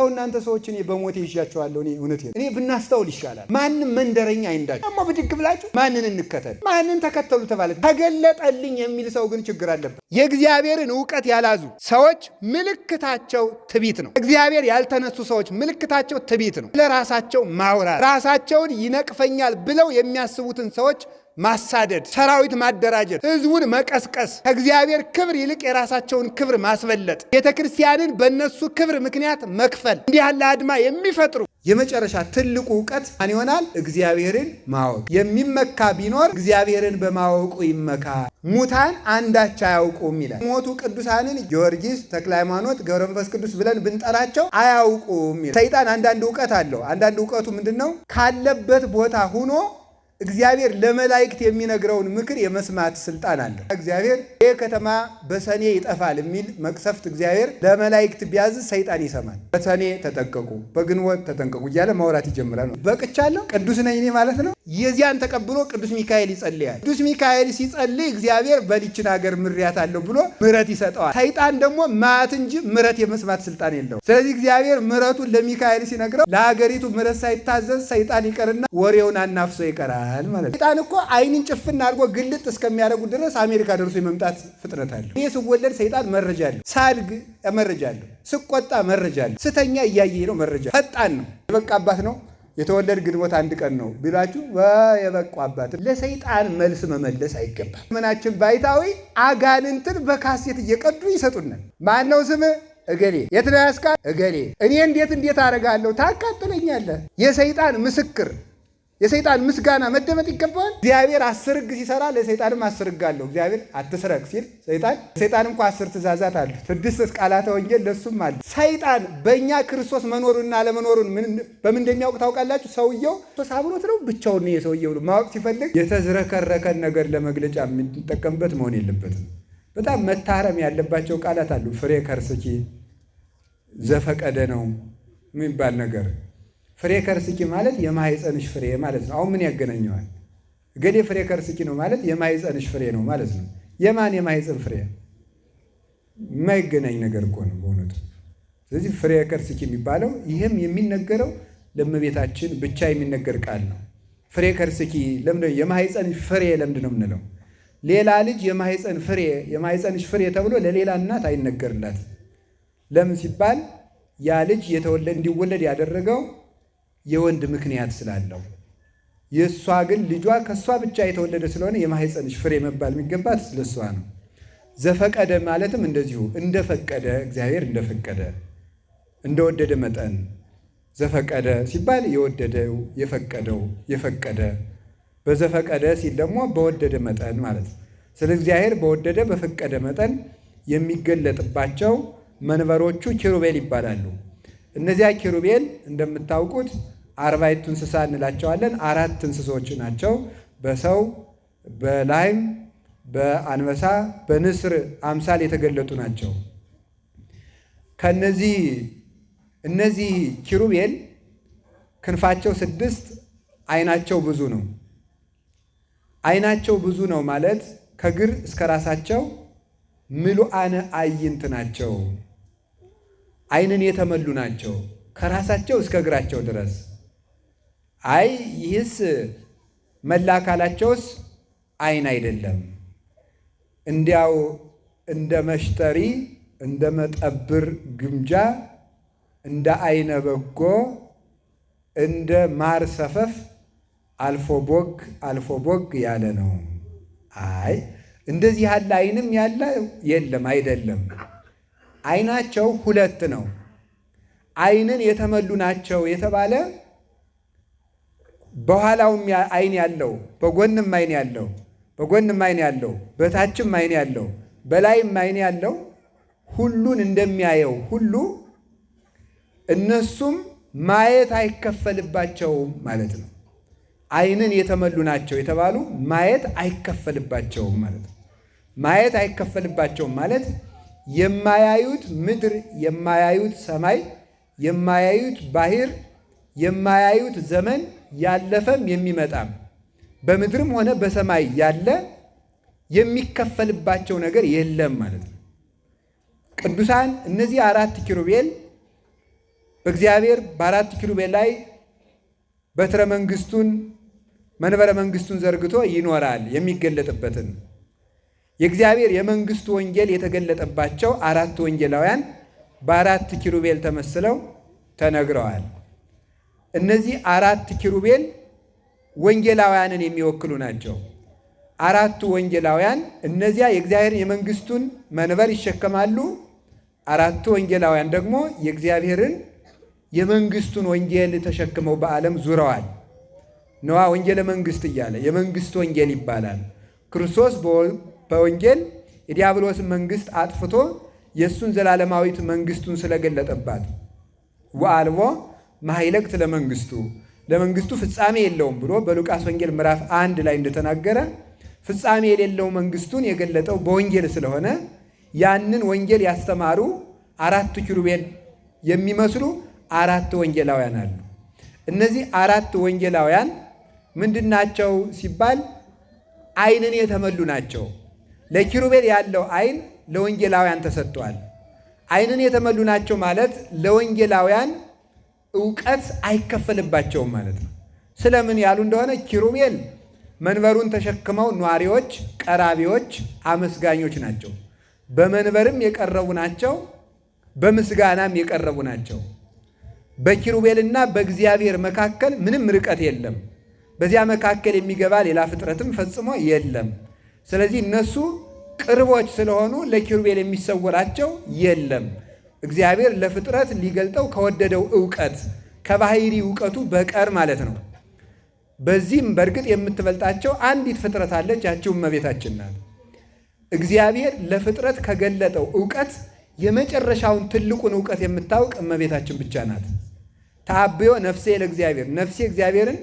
ተው እናንተ ሰዎች እኔ በሞቴ ይዣቸዋለሁ። እኔ ብናስተውል ይሻላል። ማንም መንደረኛ አይንዳችሁ። እማ ብድግ ብላችሁ ማንን እንከተል? ማንን ተከተሉ ተባለ? ተገለጠልኝ የሚል ሰው ግን ችግር አለበት። የእግዚአብሔርን ዕውቀት ያላዙ ሰዎች ምልክታቸው ትዕቢት ነው። እግዚአብሔር ያልተነሱ ሰዎች ምልክታቸው ትዕቢት ነው። ለራሳቸው ማውራት፣ ራሳቸውን ይነቅፈኛል ብለው የሚያስቡትን ሰዎች ማሳደድ፣ ሰራዊት ማደራጀት፣ ህዝቡን መቀስቀስ፣ ከእግዚአብሔር ክብር ይልቅ የራሳቸውን ክብር ማስበለጥ፣ ቤተ ክርስቲያንን በእነሱ ክብር ምክንያት መክፈል፣ እንዲህ ያለ አድማ የሚፈጥሩ የመጨረሻ ትልቁ ዕውቀት ማን ይሆናል? እግዚአብሔርን ማወቅ። የሚመካ ቢኖር እግዚአብሔርን በማወቁ ይመካ። ሙታን አንዳች አያውቁም ይላል። ሞቱ ቅዱሳንን ጊዮርጊስ፣ ተክለ ሃይማኖት፣ ገብረ መንፈስ ቅዱስ ብለን ብንጠራቸው አያውቁም ይላል። ሰይጣን አንዳንድ ዕውቀት አለው። አንዳንድ ዕውቀቱ ምንድን ነው? ካለበት ቦታ ሁኖ እግዚአብሔር ለመላእክት የሚነግረውን ምክር የመስማት ስልጣን አለው። እግዚአብሔር ይህ ከተማ በሰኔ ይጠፋል የሚል መቅሰፍት እግዚአብሔር ለመላእክት ቢያዝ ሰይጣን ይሰማል። በሰኔ ተጠንቀቁ፣ በግንቦት ተጠንቀቁ እያለ ማውራት ይጀምራል። በቅቻለሁ ቅዱስ ነኝ እኔ ማለት ነው። የዚያን ተቀብሎ ቅዱስ ሚካኤል ይጸልያል። ቅዱስ ሚካኤል ሲጸልይ እግዚአብሔር በሊችን ሀገር ምሬያታለሁ ብሎ ምሕረት ይሰጠዋል። ሰይጣን ደግሞ ማት እንጂ ምሕረት የመስማት ስልጣን የለውም። ስለዚህ እግዚአብሔር ምሕረቱን ለሚካኤል ሲነግረው ለሀገሪቱ ምሕረት ሳይታዘዝ ሰይጣን ይቀርና ወሬውን አናፍሶ ይቀራል ማለት። ሰይጣን እኮ አይንን ጭፍና አድርጎ ግልጥ እስከሚያደርጉ ድረስ አሜሪካ ደርሶ የመምጣት ፍጥነት አለው። ይህ ስወለድ ሰይጣን መረጃ አለው። ሳድግ መረጃ አለው። ስቆጣ መረጃ አለው። ስተኛ እያየ ነው መረጃ። ፈጣን ነው። የበቃ አባት ነው። የተወለድ ግንቦት አንድ ቀን ነው ቢላችሁ የበቁ አባት። ለሰይጣን መልስ መመለስ አይገባም። ምናችን ባይታዊ አጋንንትን በካሴት እየቀዱ ይሰጡናል። ማነው ስም እገሌ፣ የት ነው ያስቃል እገሌ፣ እኔ እንዴት አደርጋለሁ ታቃጥለኛለህ። የሰይጣን ምስክር፣ የሰይጣን ምስጋና መደመጥ ይገባዋል። እግዚአብሔር 10 ሕግ ሲሰራ ለሰይጣንም 10 ሕግ አለው። እግዚአብሔር አትስረቅ ሲል ሰይጣን እንኳ 10 ትእዛዛት አሉ። 6 ቃላተ ወንጌል ለሱም አለ። ሰይጣን በእኛ ክርስቶስ መኖሩንና አለመኖሩን በምን እንደሚያውቅ ታውቃላችሁ? ሰውየው አብሮት ነው ብቻውን ነው። የሰውየው ማወቅ ሲፈልግ የተዝረከረከን ነገር ለመግለጫ የምንጠቀምበት መሆን የለበትም። በጣም መታረም ያለባቸው ቃላት አሉ። ፍሬ ከርስኪ ዘፈቀደ ነው የሚባል ነገር። ፍሬ ከርስኪ ማለት የማህፀንሽ ፍሬ ማለት ነው። አሁን ምን ያገናኘዋል? እገሌ ፍሬ ከርስኪ ነው ማለት የማህፀንሽ ፍሬ ነው ማለት ነው። የማን የማህፀን ፍሬ? የማይገናኝ ነገር እኮ ነው በእውነቱ። ስለዚህ ፍሬ ከርስኪ የሚባለው ይህም የሚነገረው ለእመቤታችን ብቻ የሚነገር ቃል ነው። ፍሬ ከርስኪ ለምንድነው? የማህፀንሽ ፍሬ ለምንድን ነው የምንለው? ሌላ ልጅ የማህፀን ፍሬ የማህፀንሽ ፍሬ ተብሎ ለሌላ እናት አይነገርላትም። ለምን ሲባል ያ ልጅ እንዲወለድ ያደረገው የወንድ ምክንያት ስላለው፣ የእሷ ግን ልጇ ከእሷ ብቻ የተወለደ ስለሆነ የማህፀንሽ ፍሬ መባል የሚገባት ስለሷ ነው። ዘፈቀደ ማለትም እንደዚሁ እንደፈቀደ፣ እግዚአብሔር እንደፈቀደ እንደወደደ መጠን ዘፈቀደ ሲባል የወደደው የፈቀደ በዘፈቀደ ሲል ደግሞ በወደደ መጠን ማለት ነው። ስለ እግዚአብሔር በወደደ በፈቀደ መጠን የሚገለጥባቸው መንበሮቹ ኪሩቤል ይባላሉ። እነዚያ ኪሩቤል እንደምታውቁት 40 እንስሳ እንላቸዋለን። 4 እንስሶች ናቸው። በሰው በላይም በአንበሳ በንስር አምሳል የተገለጡ ናቸው። እነዚህ ኪሩቤል ክንፋቸው 6፣ አይናቸው ብዙ ነው። አይናቸው ብዙ ነው ማለት ከእግር እስከ ራሳቸው ምሉአነ አዕይንት ናቸው። አይንን የተመሉ ናቸው ከራሳቸው እስከ እግራቸው ድረስ። ይህስ መላ አካላቸውስ አይን አይደለም፣ እንዲያው እንደ መሽጠሪ እንደ መጠብር ግምጃ እንደ አይነ በጎ እንደ ማር ሰፈፍ አልፎ ቦግ ያለ ነው። እንደዚህ ያለ አይንም ያለ የለም አይደለም። አይናቸው 2 ነው። አይንን የተመሉ ናቸው የተባለ በኋላውም አይን ያለው በጎንም አይን ያለው በታችም አይን ያለው በላይም አይን ያለው ሁሉን እንደሚያየው ሁሉ እነሱም ማየት አይከፈልባቸውም ማለት ነው። አይንን የተመሉ ናቸው የተባሉ ማየት አይከፈልባቸውም ማለት ነው። ማየት አይከፈልባቸውም ማለት የማያዩት ምድር፣ የማያዩት ሰማይ፣ የማያዩት ባህር፣ የማያዩት ዘመን ያለፈም የሚመጣም በምድርም ሆነ በሰማይ ያለ የሚከፈልባቸው ነገር የለም ማለት ነው። ቅዱሳን እነዚህ 4 ኪሩቤል በእግዚአብሔር በአራት ኪሩቤል ላይ በትረ መንግስቱን መንበረ መንግስቱን ዘርግቶ ይኖራል የሚገለጥበትን የእግዚአብሔር የመንግስቱ ወንጌል የተገለጠባቸው አራት ወንጌላውያን በአራት ኪሩቤል ተመስለው ተነግረዋል። እነዚህ አራት ኪሩቤል ወንጌላውያንን የሚወክሉ ናቸው። አራቱ ወንጌላውያን እነዚያ የእግዚአብሔር የመንግስቱን መንበር ይሸከማሉ። አራቱ ወንጌላውያን ደግሞ የእግዚአብሔርን የመንግስቱን ወንጌል ተሸክመው በዓለም ዙረዋል። ነዋ ወንጌለ መንግስት እያለ የመንግስት ወንጌል ይባላል። ክርስቶስ በወንጌል የዲያብሎስን መንግስት አጥፍቶ የእሱን ዘላለማዊት መንግስቱን ስለገለጠባት ወአልቦ ማይለቅት ለመንግስቱ ፍጻሜ የለውም ብሎ በሉቃስ ወንጌል ምዕራፍ 1 ላይ እንደተናገረ ፍጻሜ የሌለው መንግስቱን የገለጠው በወንጌል ስለሆነ ያንን ወንጌል ያስተማሩ አራት ኪሩቤል የሚመስሉ አራት ወንጌላውያን አሉ። እነዚህ አራት ወንጌላውያን ምንድናቸው ሲባል ዓይንን የተመሉ ናቸው። ለኪሩቤል ያለው ዓይን ለወንጌላውያን ተሰጥቷል። ዓይንን የተመሉ ናቸው ማለት ለወንጌላውያን ዕውቀት አይከፈልባቸውም ማለት ነው። ስለምን ያሉ እንደሆነ ኪሩቤል መንበሩን ተሸክመው ኗሪዎች፣ ቀራቢዎች፣ አመስጋኞች ናቸው። በመንበርም የቀረቡ ናቸው፣ በምስጋናም የቀረቡ ናቸው። በኪሩቤልና በእግዚአብሔር መካከል ምንም ርቀት የለም። በዚያ መካከል የሚገባ ሌላ ፍጥረትም ፈጽሞ የለም። ስለዚህ እነሱ ቅርቦች ስለሆኑ ለኪሩቤል የሚሰወራቸው የለም። እግዚአብሔር ለፍጥረት ሊገልጠው ከወደደው ዕውቀት ከባሕሪ ዕውቀቱ በቀር ማለት ነው። በዚህም በእርግጥ የምትበልጣቸው አንዲት ፍጥረት አለች፣ ያችው እመቤታችን ናት። እግዚአብሔር ለፍጥረት ከገለጠው ዕውቀት የመጨረሻውን ትልቁን ዕውቀት የምታውቅ እመቤታችን ብቻ ናት። ተአብዮ ነፍሴ ለእግዚአብሔር፣ ነፍሴ እግዚአብሔርን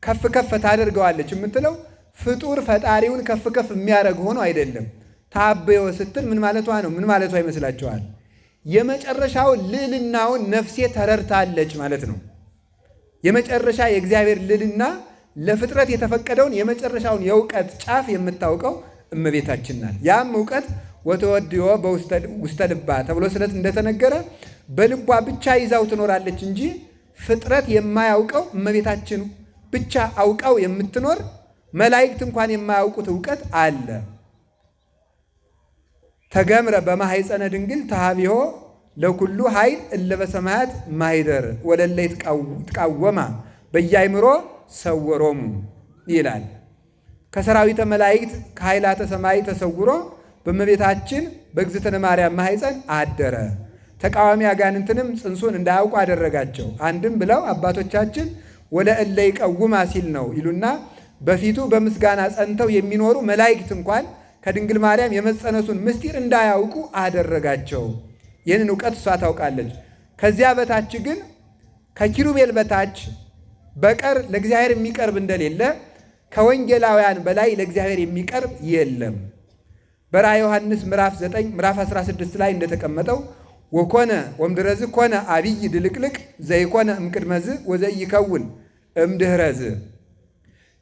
ከፍ ከፍ ታደርገዋለች የምትለው ፍጡር ፈጣሪውን ከፍ ከፍ የሚያደርግ ሆኖ አይደለም። ተአብዮ ስትል ምን ማለቷ ነው? ምን ማለቷ ይመስላችኋል? የመጨረሻውን ልዕልናውን ነፍሴ ተረድታለች ማለት ነው። የመጨረሻ የእግዚአብሔር ልዕልና ለፍጥረት የተፈቀደውን የመጨረሻውን የእውቀት ጫፍ የምታውቀው እመቤታችን ናት። ያም እውቀት ወተወድዮ በውስተ ልባ ተብሎ ስለት እንደተነገረ በልቧ ብቻ ይዛው ትኖራለች እንጂ ፍጥረት የማያውቀው እመቤታችን ብቻ አውቃው የምትኖር መላእክት እንኳን የማያውቁት እውቀት አለ። ተገምረ በማኅፀነ ድንግል ተሃቢሆ ለኩሉ ኃይል እለ በሰማያት ማኅደር ወለለ ይትቃወማ በያይምሮ ሰወሮሙ ይላል። ከሰራዊተ መላእክት ከኃይላተ ሰማይ ተሰውሮ በእመቤታችን በእግዝእትነ ማርያም ማኅፀን አደረ። ተቃዋሚ አጋንንትንም ጽንሱን እንዳያውቁ አደረጋቸው። አንድም ብለው አባቶቻችን ወለእለ ይቀውማ ሲል ነው ይሉና በፊቱ በምስጋና ጸንተው የሚኖሩ መላእክት እንኳን ከድንግል ማርያም የመጸነሱን ምስጢር እንዳያውቁ አደረጋቸው። ይህንን እውቀት እሷ ታውቃለች። ከዚያ በታች ግን ከኪሩቤል በታች በቀር ለእግዚአብሔር የሚቀርብ እንደሌለ ከወንጌላውያን በላይ ለእግዚአብሔር የሚቀርብ የለም። በራእየ ዮሐንስ ምዕራፍ 9 ምዕራፍ 16 ላይ እንደተቀመጠው ወኮነ ወምድረዝ ኮነ አብይ ድልቅልቅ ዘይኮነ እምቅድመዝ ወዘይከውን እምድኅረዝ።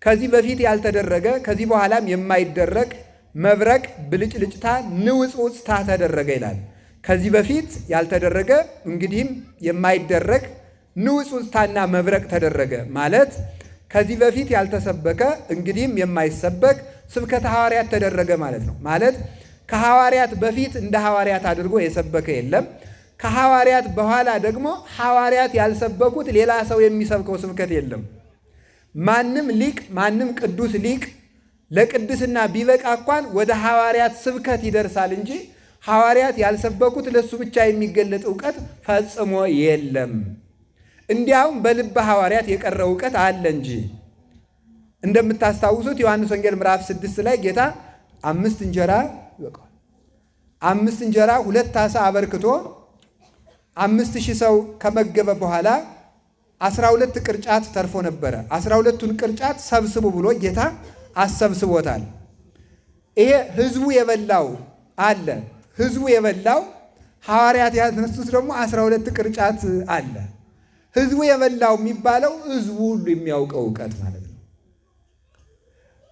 ከዚህ በፊት ያልተደረገ ከዚህ በኋላም የማይደረግ መብረቅ ብልጭልጭታ ንውጽውጽታ ተደረገ ይላል። ከዚህ በፊት ያልተደረገ እንግዲህም የማይደረግ ንውጽውጽታና መብረቅ ተደረገ ማለት ከዚህ በፊት ያልተሰበከ እንግዲህም የማይሰበክ ስብከተ ሐዋርያት ተደረገ ማለት ነው። ማለት ከሐዋርያት በፊት እንደ ሐዋርያት አድርጎ የሰበከ የለም። ከሐዋርያት በኋላ ደግሞ ሐዋርያት ያልሰበኩት ሌላ ሰው የሚሰብከው ስብከት የለም። ማንም ሊቅ ማንም ቅዱስ ሊቅ ለቅድስና ቢበቃ እንኳን ወደ ሐዋርያት ስብከት ይደርሳል እንጂ ሐዋርያት ያልሰበኩት ለሱ ብቻ የሚገለጥ እውቀት ፈጽሞ የለም። እንዲያውም በልበ ሐዋርያት የቀረ እውቀት አለ እንጂ እንደምታስታውሱት ዮሐንስ ወንጌል ምዕራፍ 6 ላይ ጌታ 5 እንጀራ 2 ዓሣ አበርክቶ 5000 ሰው ከመገበ በኋላ 12 ቅርጫት ተርፎ ነበረ። 12ቱን ቅርጫት ሰብስቡ ብሎ ጌታ አሰብስቦታል። ይሄ ህዝቡ የበላው አለ። ህዝቡ የበላው ሐዋርያት ያነሱት ደግሞ 12 ቅርጫት አለ። ህዝቡ የበላው የሚባለው ህዝቡ ሁሉ የሚያውቀው እውቀት ማለት ነው።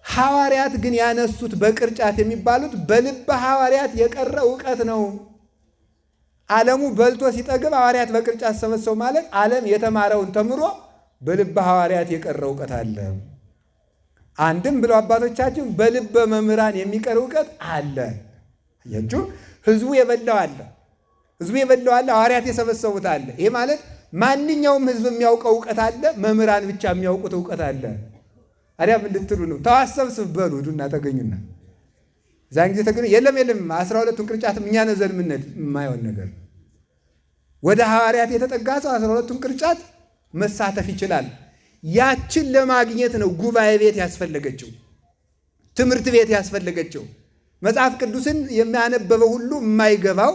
ሐዋርያት ግን ያነሱት በቅርጫት የሚባሉት በልበ ሐዋርያት የቀረ እውቀት ነው። ዓለሙ በልቶ ሲጠግብ ሐዋርያት በቅርጫት ሰበሰቡ ማለት ዓለም የተማረውን ተምሮ በልበ ሐዋርያት የቀረ እውቀት አለ። አንድም ብለው አባቶቻችን በልበ መምህራን የሚቀር እውቀት አለ። አያችሁ፣ ህዝቡ የበላው አለ፣ ሐዋርያት የሰበሰቡት አለ። ይሄ ማለት ማንኛውም ህዝብ የሚያውቀው እውቀት አለ፣ መምህራን ብቻ የሚያውቁት እውቀት አለ። አዲያ ምን ልትሉ ነው? ተዋሰብስብ በሉ ሂዱና ተገኙና ዛን ጊዜ ተገኙ። የለም 12ቱን ቅርጫት እኛ ነዘን ምንድ የማይሆን ነገር ወደ ሐዋርያት የተጠጋ ሰው 12ቱን ቅርጫት መሳተፍ ይችላል። ያችን ለማግኘት ነው ጉባኤ ቤት ያስፈለገችው፣ ትምህርት ቤት ያስፈለገችው። መጽሐፍ ቅዱስን የሚያነበበው ሁሉ የማይገባው፣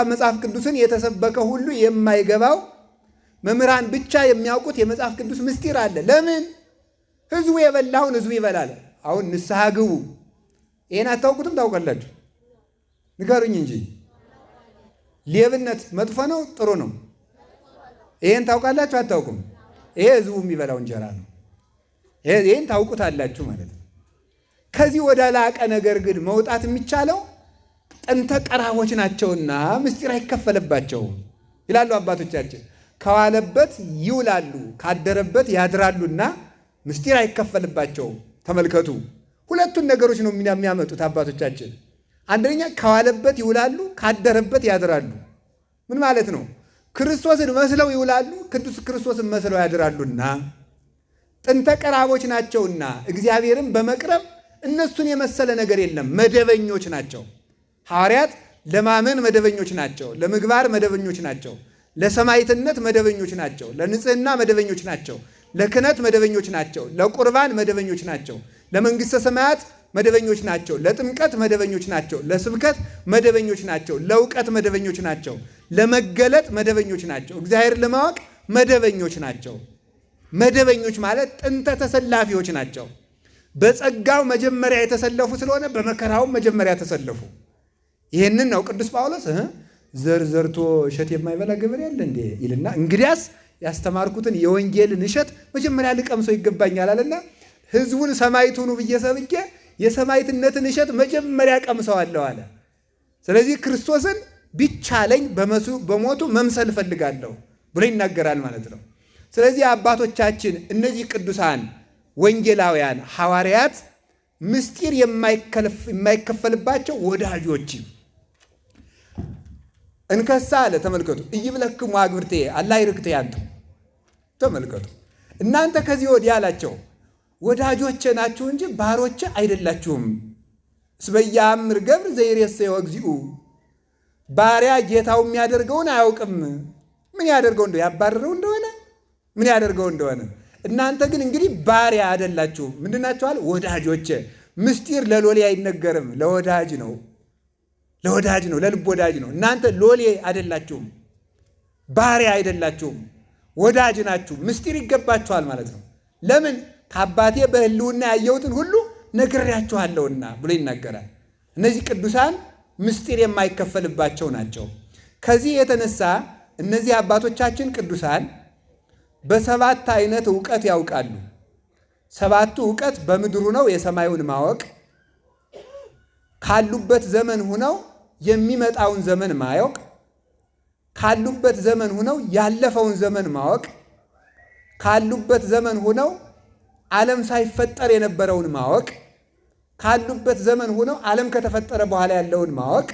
መጽሐፍ ቅዱስን የተሰበከ ሁሉ የማይገባው፣ መምህራን ብቻ የሚያውቁት የመጽሐፍ ቅዱስ ምስጢር አለ። ለምን? ህዝቡ የበላውን ህዝቡ ይበላል። አሁን ንስሐ ግቡ። ይሄን አታውቁትም? ታውቃላችሁ? ንገሩኝ እንጂ። ሌብነት መጥፎ ነው ጥሩ ነው? ይሄን ታውቃላችሁ? አታውቁም? ይሄ ህዝቡ የሚበላው እንጀራ ነው። ይሄን ታውቁታላችሁ ማለት ነው። ከዚህ ወደ ላቀ ነገር ግን መውጣት የሚቻለው ጥንተ ቀራቦች ናቸውና ምስጢር አይከፈልባቸውም ይላሉ አባቶቻችን። ከዋለበት ይውላሉ ካደረበት ያድራሉና ምስጢር አይከፈልባቸውም። ተመልከቱ፣ ሁለቱን ነገሮች ነው የሚያመጡት አባቶቻችን። አንደኛ ከዋለበት ይውላሉ ካደረበት ያድራሉ። ምን ማለት ነው? ክርስቶስን መስለው ይውላሉ፣ ቅዱስ ክርስቶስን መስለው ያድራሉና ጥንተ ቀራቦች ናቸውና እግዚአብሔርን በመቅረብ እነሱን የመሰለ ነገር የለም። መደበኞች ናቸው። ሐዋርያት ለማመን መደበኞች ናቸው። ለምግባር መደበኞች ናቸው። ለሰማዕትነት መደበኞች ናቸው። ለንጽህና መደበኞች ናቸው። ለክህነት መደበኞች ናቸው። ለቁርባን መደበኞች ናቸው። ለመንግሥተ ሰማያት መደበኞች ናቸው። ለጥምቀት መደበኞች ናቸው። ለስብከት መደበኞች ናቸው። ለእውቀት መደበኞች ናቸው። ለመገለጥ መደበኞች ናቸው። እግዚአብሔር ለማወቅ መደበኞች ናቸው። መደበኞች ማለት ጥንተ ተሰላፊዎች ናቸው። በጸጋው መጀመሪያ የተሰለፉ ስለሆነ በመከራውም መጀመሪያ ተሰለፉ። ይህንን ነው ቅዱስ ጳውሎስ ዘር ዘርቶ እሸት የማይበላ ገበሬ አለ እንዴ ይልና፣ እንግዲያስ ያስተማርኩትን የወንጌልን እሸት መጀመሪያ ልቀምሰው ይገባኛል አለና ሕዝቡን ሰማዕት ሁኑ ብዬ ሰብኬ የሰማዕትነትን እሸት መጀመሪያ ቀምሰዋለሁ አለ። ስለዚህ ክርስቶስን ቢቻለኝ በሞቱ መምሰል እፈልጋለሁ ብሎ ይናገራል ማለት ነው። ስለዚህ አባቶቻችን እነዚህ ቅዱሳን ወንጌላውያን ሐዋርያት ምስጢር የማይከፈልባቸው ወዳጆች እንከሳ አለ። ተመልከቱ፣ ኢይብለክሙ አግብርቴ አላ ይርክቴ ያንተ። ተመልከቱ፣ እናንተ ከዚህ ወዲህ አላቸው ወዳጆቼ ናችሁ እንጂ ባሮቼ አይደላችሁም። እስመ ኢያእምር ገብር ዘይሬሰዮ እግዚኡ፣ ባሪያ ጌታው የሚያደርገውን አያውቅም። ምን ያደርገው እንደሆነ ያባረረው እንደሆነ ምን ያደርገው እንደሆነ። እናንተ ግን እንግዲህ ባሪያ አይደላችሁም። ምንድናችኋል? ወዳጆቼ። ምስጢር ለሎሌ አይነገርም፣ ለወዳጅ ነው። ለወዳጅ ነው፣ ለልብ ወዳጅ ነው። እናንተ ሎሌ አይደላችሁም፣ ባሪያ አይደላችሁም፣ ወዳጅ ናችሁ። ምስጢር ይገባችኋል ማለት ነው። ለምን? ከአባቴ በሕልውና ያየሁትን ሁሉ ነግሬያችኋለሁና ብሎ ይናገራል። እነዚህ ቅዱሳን ምስጢር የማይከፈልባቸው ናቸው። ከዚህ የተነሳ እነዚህ አባቶቻችን ቅዱሳን በሰባት አይነት እውቀት ያውቃሉ። ሰባቱ እውቀት በምድሩ ነው የሰማዩን ማወቅ፣ ካሉበት ዘመን ሁነው የሚመጣውን ዘመን ማወቅ፣ ካሉበት ዘመን ሁነው ያለፈውን ዘመን ማወቅ፣ ካሉበት ዘመን ሁነው ዓለም ሳይፈጠር የነበረውን ማወቅ፣ ካሉበት ዘመን ሁነው ዓለም ከተፈጠረ በኋላ ያለውን ማወቅ፣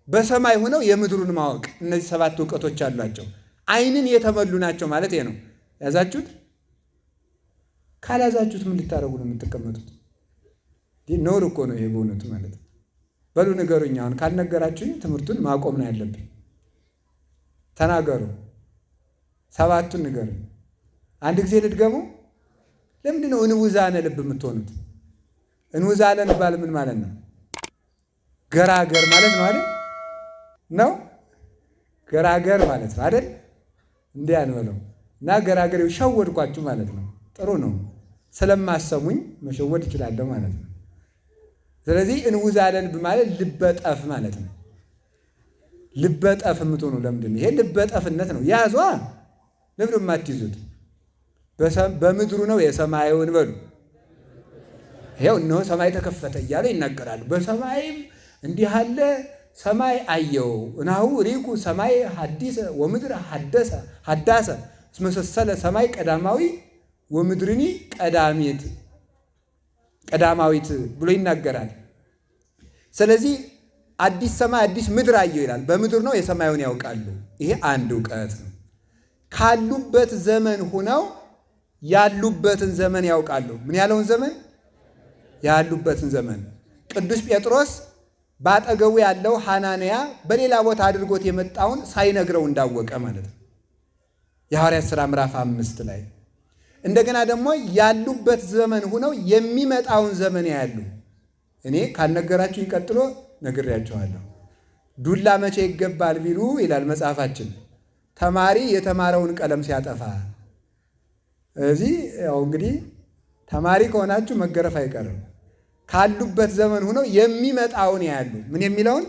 በሰማይ ሁነው የምድሩን ማወቅ። እነዚህ ሰባት እውቀቶች አሏቸው። ዓይንን የተመሉ ናቸው ማለት ነው። ያዛችሁት? ካልያዛችሁት ምን ልታደርጉ ነው የምትቀመጡት? ነውር እኮ ነው ይሄ በእውነቱ ማለት ነው። በሉ ንገሩኝ። አሁን ካልነገራችሁኝ ትምህርቱን ማቆም ነው ያለብን። ተናገሩ። ሰባቱን ንገሩ። አንድ ጊዜ ልድገሙ። ለምንድን ነው እንውዛነ ልብ የምትሆኑት? እንውዛነ ልባል ምን ማለት ነው? ገራገር ማለት ነው አይደል? ነው ገራገር ማለት ነው አይደል? እንዲህ አንበለው እና ገራገር ሸወድኳችሁ ማለት ነው። ጥሩ ነው። ስለማሰሙኝ መሸወድ እችላለሁ ማለት ነው። ስለዚህ እንውዛነ ልብ ማለት ልበጠፍ ማለት ነው። ልበጠፍ የምትሆኑ ለምንድን ነው? ይሄ ልበጠፍነት ነው። ያዟ። ለምንድን የማትይዙት? በምድሩ ነው የሰማዩን በሉ። ይሄው እነሆ ሰማይ ተከፈተ እያለ ይናገራሉ። በሰማይም እንዲህ አለ ሰማይ አየው እናሁ ሪኩ ሰማይ ሐዲሰ ወምድር ሐዳሰ እስመሰሰለ ሰማይ ቀዳማዊ ወምድርኒ ቀዳማዊት ብሎ ይናገራል። ስለዚህ አዲስ ሰማይ አዲስ ምድር አየው ይላል። በምድር ነው የሰማዩን ያውቃሉ። ይሄ አንድ እውቀት ነው። ካሉበት ዘመን ሆነው ያሉበትን ዘመን ያውቃሉ። ምን ያለውን ዘመን? ያሉበትን ዘመን። ቅዱስ ጴጥሮስ ባጠገቡ ያለው ሐናንያ በሌላ ቦታ አድርጎት የመጣውን ሳይነግረው እንዳወቀ ማለት ነው። የሐዋርያት ሥራ ምዕራፍ 5 ላይ እንደገና ደግሞ ያሉበት ዘመን ሆነው የሚመጣውን ዘመን ያያሉ። እኔ ካልነገራችሁኝ ቀጥሎ ነግሬያችኋለሁ። ዱላ መቼ ይገባል ቢሉ ይላል መጽሐፋችን፣ ተማሪ የተማረውን ቀለም ሲያጠፋ። እዚህ ያው እንግዲህ ተማሪ ከሆናችሁ መገረፍ አይቀርም። ካሉበት ዘመን ሆነው የሚመጣውን ያያሉ። ምን የሚለውን?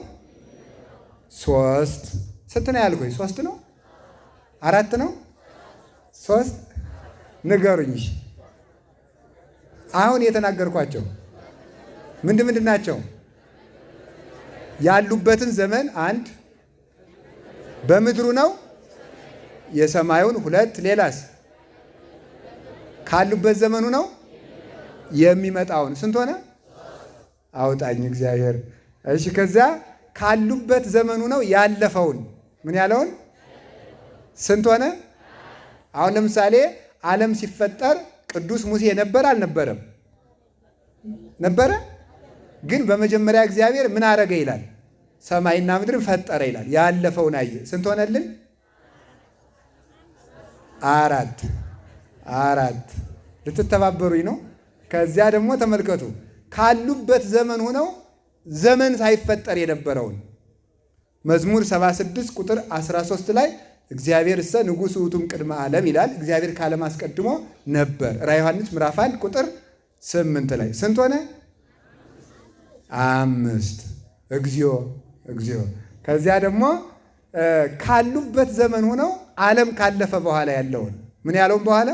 ሶስት። ስንት ነው ያልኩኝ? ሶስት ነው? አራት ነው? ሶስት? ንገሩኝ። አሁን የተናገርኳቸው ምንድን ናቸው? ያሉበትን ዘመን አንድ፣ በምድሩ ነው የሰማዩን ሁለት፣ ሌላስ? ካሉበት ዘመኑ ነው የሚመጣውን ስንት ሆነ? አውጣኝ እግዚአብሔር። እሺ፣ ከዚያ ካሉበት ዘመኑ ነው ያለፈውን ምን ያለውን ስንት ሆነ? አሁን ለምሳሌ ዓለም ሲፈጠር ቅዱስ ሙሴ ነበር አልነበረም? ነበረ። ግን በመጀመሪያ እግዚአብሔር ምን አረገ ይላል? ሰማይና ምድርን ፈጠረ ይላል። ያለፈውን አየ። ስንት ሆነልን? አራት። ልትተባበሩኝ ነው? ከዚያ ደግሞ ተመልከቱ፣ ካሉበት ዘመን ሆነው ዘመን ሳይፈጠር የነበረውን መዝሙር 76 ቁጥር 13 ላይ እግዚአብሔር እሰ ንጉሥ ውእቱም ቅድመ ዓለም ይላል። እግዚአብሔር ከዓለም አስቀድሞ ነበር። ራዕየ ዮሐንስ ምዕራፍ 1 ቁጥር 8 ላይ ስንት ሆነ? 5። እግዚኦ። ከዚያ ደግሞ ካሉበት ዘመን ሆነው ዓለም ካለፈ በኋላ ያለውን ምን ያለውን በኋላ?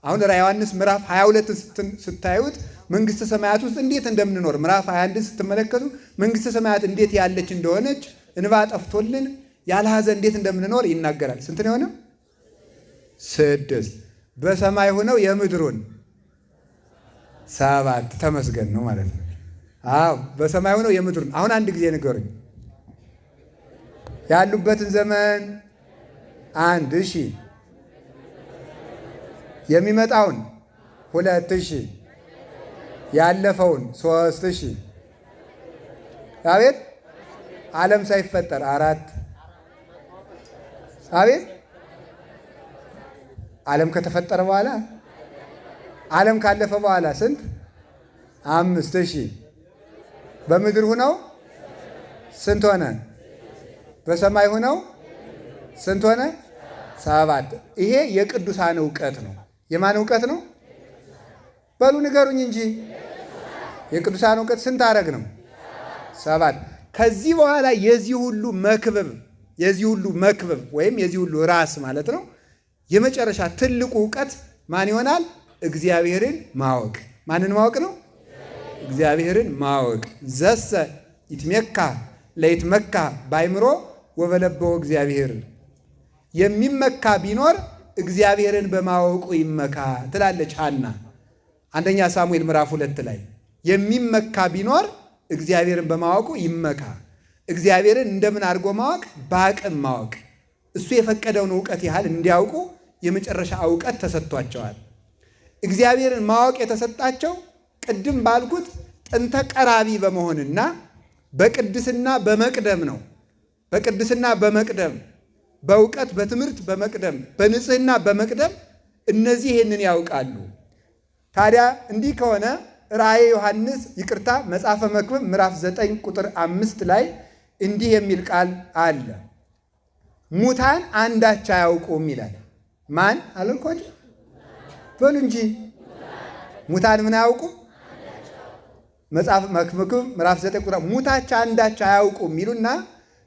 አሁን ራዕየ ዮሐንስ ምዕራፍ 22 ስታዩት መንግሥተ ሰማያት ውስጥ እንዴት እንደምንኖር፣ ምዕራፍ 21 ስትመለከቱ መንግሥተ ሰማያት እንዴት ያለች እንደሆነች እንባ ጠፍቶልን ያለ ሐዘን እንዴት እንደምንኖር ይናገራል። ስንት ነው የሆነ? 6። በሰማይ ሆነው የምድሩን 7። ተመስገን ነው ማለት ነው። በሰማይ ሆነው የምድሩን። አሁን አንድ ጊዜ ንገሩኝ ያሉበትን ዘመን 1። እሺ፣ የሚመጣውን 2። እሺ፣ ያለፈውን 3። እሺ፣ አቤት፣ ዓለም ሳይፈጠር 4። አቤት፣ ዓለም ከተፈጠረ በኋላ፣ ዓለም ካለፈ በኋላ ስንት? 5። እሺ፣ በምድር ሆነው ስንት ሆነ? በሰማይ ሆነው ስንት ሆነ? 7። ይሄ የቅዱሳን እውቀት ነው። የማን እውቀት ነው? በሉ ንገሩኝ እንጂ። የቅዱሳን እውቀት ስንት አረግ ነው? 7። ከዚህ በኋላ የዚህ ሁሉ መክበብ ወይም የዚህ ሁሉ ራስ ማለት ነው የመጨረሻ ትልቁ እውቀት ማን ይሆናል? እግዚአብሔርን ማወቅ። ማንን ማወቅ ነው? እግዚአብሔርን ማወቅ። ዘሰ ይትሜካ ለይትመካ ባይምሮ ወበለበው እግዚአብሔር። የሚመካ ቢኖር እግዚአብሔርን በማወቁ ይመካ ትላለች ሐና አንደኛ ሳሙኤል ምዕራፍ 2 ላይ። የሚመካ ቢኖር እግዚአብሔርን በማወቁ ይመካ። እግዚአብሔርን እንደምን አድርጎ ማወቅ? በአቅም ማወቅ። እሱ የፈቀደውን እውቀት ያህል እንዲያውቁ የመጨረሻ እውቀት ተሰጥቷቸዋል። እግዚአብሔርን ማወቅ የተሰጣቸው ቅድም ባልኩት ጥንተ ቀራቢ በመሆንና በቅድስና በመቅደም ነው። በቅድስና በመቅደም፣ በእውቀት በትምህርት በመቅደም፣ በንጽህና በመቅደም እነዚህ ይህንን ያውቃሉ። ታዲያ እንዲህ ከሆነ ራእየ ዮሐንስ መጽሐፈ መክብብ ምዕራፍ 9 ቁጥር 5 ላይ እንዲህ የሚል ቃል አለ። ሙታን አንዳች አያውቁም ይላል። ማን አልኳችሁ? በሉ እንጂ ሙታን ምን አያውቁም? መጽሐፈ መክብብ ምዕራፍ 9 ቁጥር ሙታች አንዳች አያውቁም ይሉና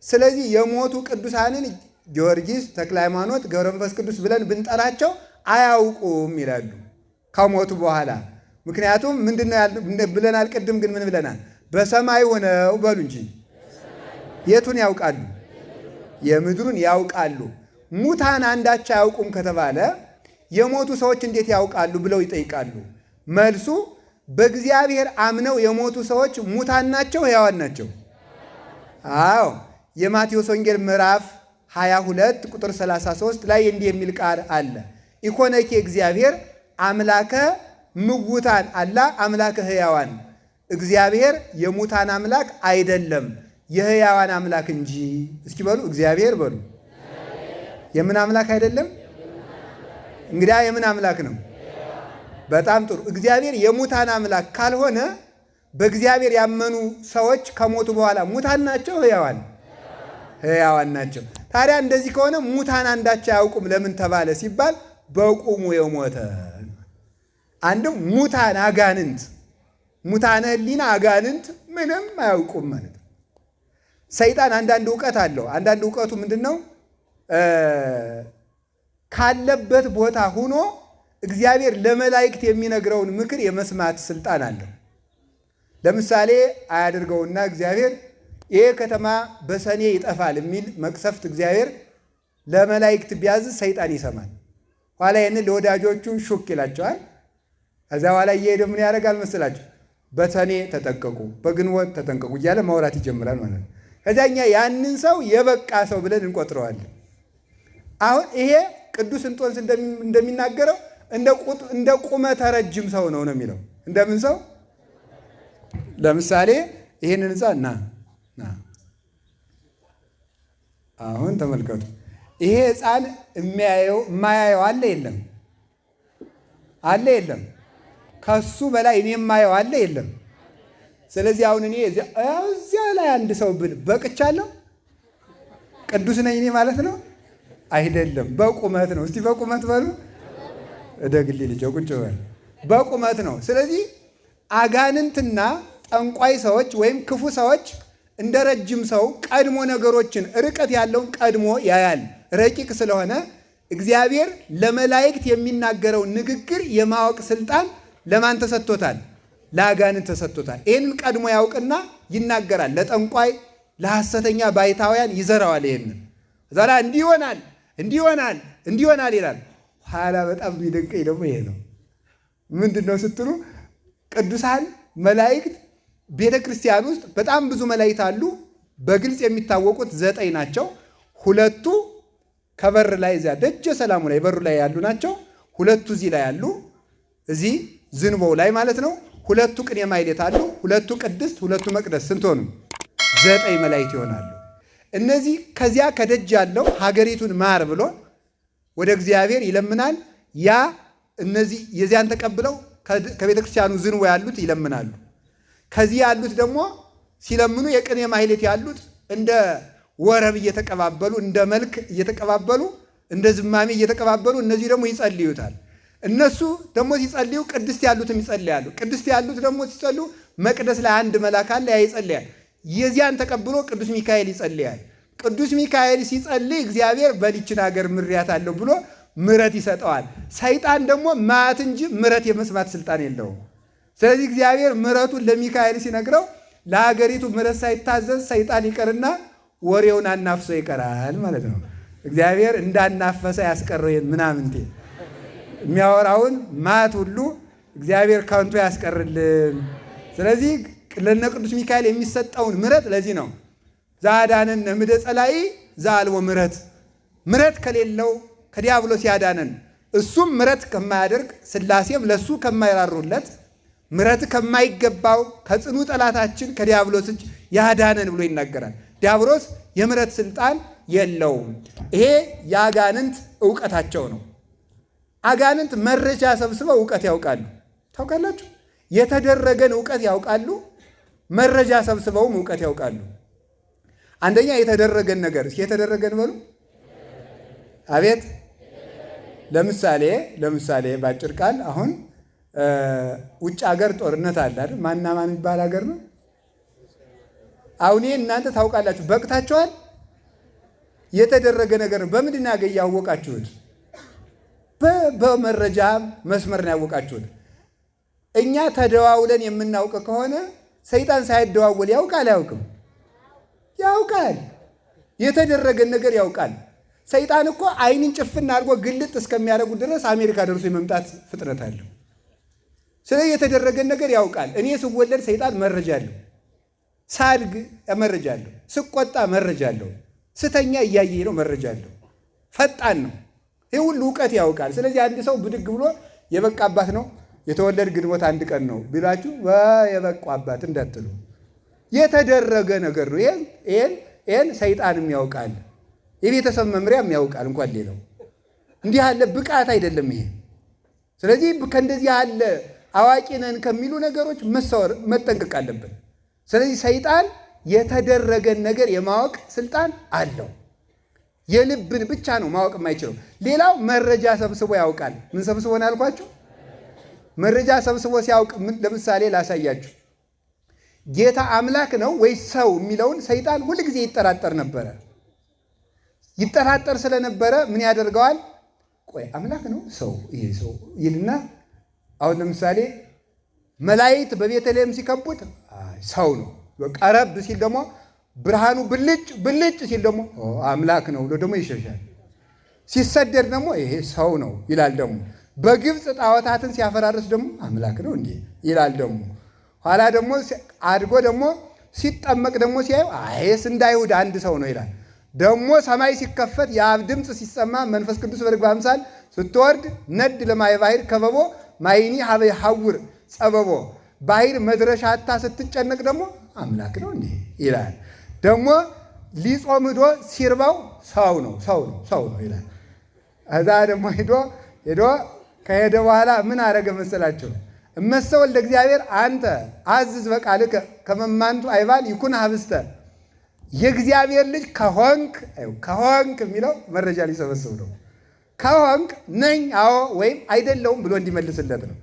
ስለዚህ የሞቱ ቅዱሳንን ጊዮርጊስ፣ ተክለ ሃይማኖት፣ ገብረ መንፈስ ቅዱስ ብለን ብንጠራቸው አያውቁም ይላሉ ከሞቱ በኋላ። ምክንያቱም ምንድነው ብለናል? ቅድም ግን ምን ብለናል? በሰማይ ሆነው በሉ እንጂ የቱን ያውቃሉ? የምድሩን ያውቃሉ። ሙታን አንዳች አያውቁም ከተባለ የሞቱ ሰዎች እንዴት ያውቃሉ ብለው ይጠይቃሉ። መልሱ በእግዚአብሔር አምነው የሞቱ ሰዎች ሙታን ናቸው ሕያዋን ናቸው? አዎ። የማቴዎስ ወንጌል ምዕራፍ 22 ቁጥር 33 ላይ እንዲህ የሚል ቃል አለ። ኢኮነኬ እግዚአብሔር አምላከ ምውታን አላ አምላከ ሕያዋን። እግዚአብሔር የሙታን አምላክ አይደለም የሕያዋን አምላክ እንጂ። እስኪ በሉ እግዚአብሔር በሉ። የምን አምላክ አይደለም? እንግዲያ የምን አምላክ ነው? በጣም ጥሩ። እግዚአብሔር የሙታን አምላክ ካልሆነ በእግዚአብሔር ያመኑ ሰዎች ከሞቱ በኋላ ሙታን ናቸው ሕያዋን? ሕያዋን ናቸው። ታዲያ እንደዚህ ከሆነ ሙታን አንዳች አያውቁም ለምን ተባለ ሲባል በቁሙ የሞተ አንድም ሙታን አጋንንት፣ ሙታነ ሕሊና አጋንንት ምንም አያውቁም ማለት ነው። ሰይጣን አንዳንድ እውቀት አለው። አንዳንድ እውቀቱ ምንድን ነው? ካለበት ቦታ ሁኖ እግዚአብሔር ለመላእክት የሚነግረውን ምክር የመስማት ስልጣን አለው። ለምሳሌ አያድርገውና እግዚአብሔር ይሄ ከተማ በሰኔ ይጠፋል የሚል መቅሰፍት እግዚአብሔር ለመላእክት ቢያዝ ሰይጣን ይሰማል። ኋላ ይህንን ለወዳጆቹ ሹክ ይላቸዋል። ከዚያ ኋላ እየሄደ ምን ያደርጋል መስላቸው? በሰኔ ተጠንቀቁ፣ በግንቦት ተጠንቀቁ እያለ ማውራት ይጀምራል ማለት ነው። ከዚያ እኛ ያንን ሰው የበቃ ሰው ብለን እንቆጥረዋለን። አሁን ይሄ ቅዱስ እንጦንስ እንደሚናገረው እንደ ቁመተ ረጅም ሰው ነው የሚለው። እንደምን ሰው? ለምሳሌ ይህንን ሕንፃ ና አሁን ተመልከቱ። ይሄ ሕፃን የማያየው አለ የለም? አለ የለም? ከሱ በላይ እኔ የማየው አለ የለም? ስለዚህ አሁን እኔ እዚያ ላይ አንድ ሰው ብል በቅቻለሁ? ቅዱስ ነኝ እኔ ማለት ነው? አይደለም። በቁመት ነው። እስቲ በቁመት በሉ። እደግሊ ልጅ ቁጭ በል። በቁመት ነው። ስለዚህ አጋንንትና ጠንቋይ ሰዎች ወይም ክፉ ሰዎች እንደ ረጅም ሰው ቀድሞ ነገሮችን ርቀት ያለውን ቀድሞ ያያል። ረቂቅ ስለሆነ እግዚአብሔር ለመላእክት የሚናገረውን ንግግር የማወቅ ስልጣን ለማን ተሰጥቶታል? ለአጋንንት ተሰጥቶታል። ይህንን ቀድሞ ያውቅና ይናገራል። ለጠንቋይ ለሐሰተኛ ባይታውያን ይዘራዋል። ይህንን ዛሬ እንዲሆናል እንዲሆናል ይላል። ኋላ በጣም የሚደንቀኝ ደግሞ ይሄ ነው። ምንድን ነው ስትሉ ቅዱሳን መላእክት ቤተ ክርስቲያን ውስጥ በጣም ብዙ መላእክት አሉ። በግልጽ የሚታወቁት 9 ናቸው። 2ቱ ከበር ላይ እዚያ ደጀ ሰላሙ ላይ በሩ ላይ ያሉ ናቸው። 2ቱ እዚህ ላይ ያሉ፣ እዚህ ዝንቦው ላይ ማለት ነው። 2ቱ ቅኔ ማኅሌት አሉ። 2ቱ ቅድስት፣ 2ቱ መቅደስ። ስንት ሆኑ? 9 መላእክት ይሆናሉ። እነዚህ ከዚያ ከደጅ ያለው ሀገሪቱን ማር ብሎ ወደ እግዚአብሔር ይለምናል። ያ እነዚህ የዚያን ተቀብለው ከቤተ ክርስቲያኑ ዝንቦ ያሉት ይለምናሉ። ከዚህ ያሉት ደግሞ ሲለምኑ የቅኔ ማኅሌት ያሉት እንደ ወረብ እየተቀባበሉ እንደ መልክ እየተቀባበሉ እንደ ዝማሜ እየተቀባበሉ እነዚህ ደግሞ ይጸልዩታል። እነሱ ደግሞ ሲጸልዩ ቅድስት ያሉትም ይጸልያሉ። ቅድስት ያሉት ደግሞ ሲጸልዩ መቅደስ ላይ አንድ መልአክ አለ፣ ያ ይጸልያል። የዚያን ተቀብሎ ቅዱስ ሚካኤል ይጸልያል። ቅዱስ ሚካኤል ሲጸልይ እግዚአብሔር በሊችን ሀገር ምሪያት አለው ብሎ ምሕረት ይሰጠዋል። ሰይጣን ደግሞ ማት እንጂ ምሕረት የመስማት ስልጣን የለውም። ስለዚህ እግዚአብሔር ምሕረቱን ለሚካኤል ሲነግረው ለሀገሪቱ ምሕረት ሳይታዘዝ ሰይጣን ይቀርና ወሬውን አናፍሶ ይቀራል ማለት ነው። እግዚአብሔር እንዳናፈሰ ያስቀረው ምናምንቴ የሚያወራውን ማት ሁሉ እግዚአብሔር ከንቱ ያስቀርልን። ስለዚህ ለነ ቅዱስ ሚካኤል የሚሰጠውን ምሕረት ለዚህ ነው ዛዳነን እምደ ጸላኢ ዘአልቦ ምሕረት ከሌለው ከዲያብሎስ ያዳነን፣ እሱም ምሕረት ከማያደርግ ሥላሴም ለሱ ከማይራሩለት ምሕረት ከማይገባው ከጽኑ ጠላታችን ከዲያብሎስ እጅ ያዳነን ብሎ ይናገራል። ዲያብሎስ የምሕረት ስልጣን የለውም። ይሄ የአጋንንት እውቀታቸው ነው። አጋንንት መረጃ ሰብስበው እውቀት ያውቃሉ። ታውቃላችሁ? የተደረገን እውቀት ያውቃሉ። መረጃ ሰብስበውም እውቀት ያውቃሉ። አንደኛ የተደረገን ነገር የተደረገን በሉ። አቤት። ለምሳሌ ባጭር ቃል አሁን ውጭ ሀገር ጦርነት አለ አይደል? ማና ማን የሚባል ሀገር ነው? አሁን እናንተ ታውቃላችሁ፣ በቅታችኋል። የተደረገ ነገር ነው። በምንድን ያወቃችሁት? በመረጃ መስመር ነው ያወቃችሁት። እኛ ተደዋውለን የምናውቅ ከሆነ ሰይጣን ሳይደዋወል ያውቃል አያውቅም? ያውቃል። የተደረገን ነገር ያውቃል። ሰይጣን እኮ ዓይንን ጭፍና አድርጎ ግልጥ እስከሚያደርጉ ድረስ አሜሪካ ደርሶ የመምጣት ፍጥነት አለው። ስለዚህ የተደረገን ነገር ያውቃል። እኔ ስወለድ ሰይጣን መረጃ አለው። ሳድግ መረጃ አለው። ስቆጣ መረጃ አለው። ስተኛ እያየ ነው መረጃ አለው። ፈጣን ነው። ይህ ሁሉ እውቀት ያውቃል። ስለዚህ አንድ ሰው ብድግ ብሎ የበቃ አባት ነው የተወለድ ግንቦት 1 ቀን ነው ቢላችሁ የበቃ አባት እንዳትሉ። የተደረገ ነገር ነው። ይሄን ሰይጣንም ያውቃል። የቤተሰብ መምሪያም ያውቃል። እንኳን ሌላው እንዲህ ያለ ብቃት አይደለም ይሄ። ስለዚህ ከእንደዚህ ያለ አዋቂ ነን ከሚሉ ነገሮች መጠንቀቅ አለብን። ስለዚህ ሰይጣን የተደረገን ነገር የማወቅ ስልጣን አለው። የልብን ብቻ ነው ማወቅ የማይችለው። ሌላው መረጃ ሰብስቦ ያውቃል። ምን ሰብስቦ ነው ያልኳችሁ? መረጃ ሰብስቦ ሲያውቅ ለምሳሌ ላሳያችሁ። ጌታ አምላክ ነው ወይስ ሰው የሚለውን ሰይጣን ሁልጊዜ ይጠራጠር ነበረ። ይጠራጠር ስለነበረ ምን ያደርገዋል? ቆይ አምላክ ነው ሰው ይሄ ሰው ይልና አሁን ለምሳሌ መላእክት በቤተልሔም ሲከቡት ሰው ነው። ቀረብ ሲል ደግሞ ብርሃኑ ብልጭ ሲል ደግሞ አምላክ ነው ብሎ ደግሞ ይሸሻል። ሲሰደድ ደግሞ ይሄ ሰው ነው ይላል። ደግሞ በግብፅ ጣዖታትን ሲያፈራርስ ደግሞ አምላክ ነው እንዴ ይላል። ደግሞ ኋላ ደግሞ አድጎ ደግሞ ሲጠመቅ ደግሞ ሲያዩ አይስ እንደ አይሁድ አንድ ሰው ነው ይላል። ደግሞ ሰማይ ሲከፈት የአብ ድምፅ ሲሰማ መንፈስ ቅዱስ በርግብ አምሳል ስትወርድ ነድ ለማየ ባሕር ከበቦ ማይኒ ሀበ ሐውር ጸበቦ ባሕር መድረሻ አታ ስትጨነቅ ደግሞ አምላክ ነው እንዴ ይላል። ደግሞ ሊጾም ሄዶ ሲርባው ሰው ነው ይላል። እዛ ደግሞ ሄዶ ከሄደ በኋላ ምን አረገ መሰላቸው? እመሰ ወልደ እግዚአብሔር አንተ አዝዝ በቃልከ ከመማንቱ አይባን ይኩን ሀብስተ። የእግዚአብሔር ልጅ ከሆንክ የሚለው መረጃ ሊሰበስብ ነው። ከሆንክ ነኝ አዎ ወይም አይደለውም ብሎ እንዲመልስለት ነው።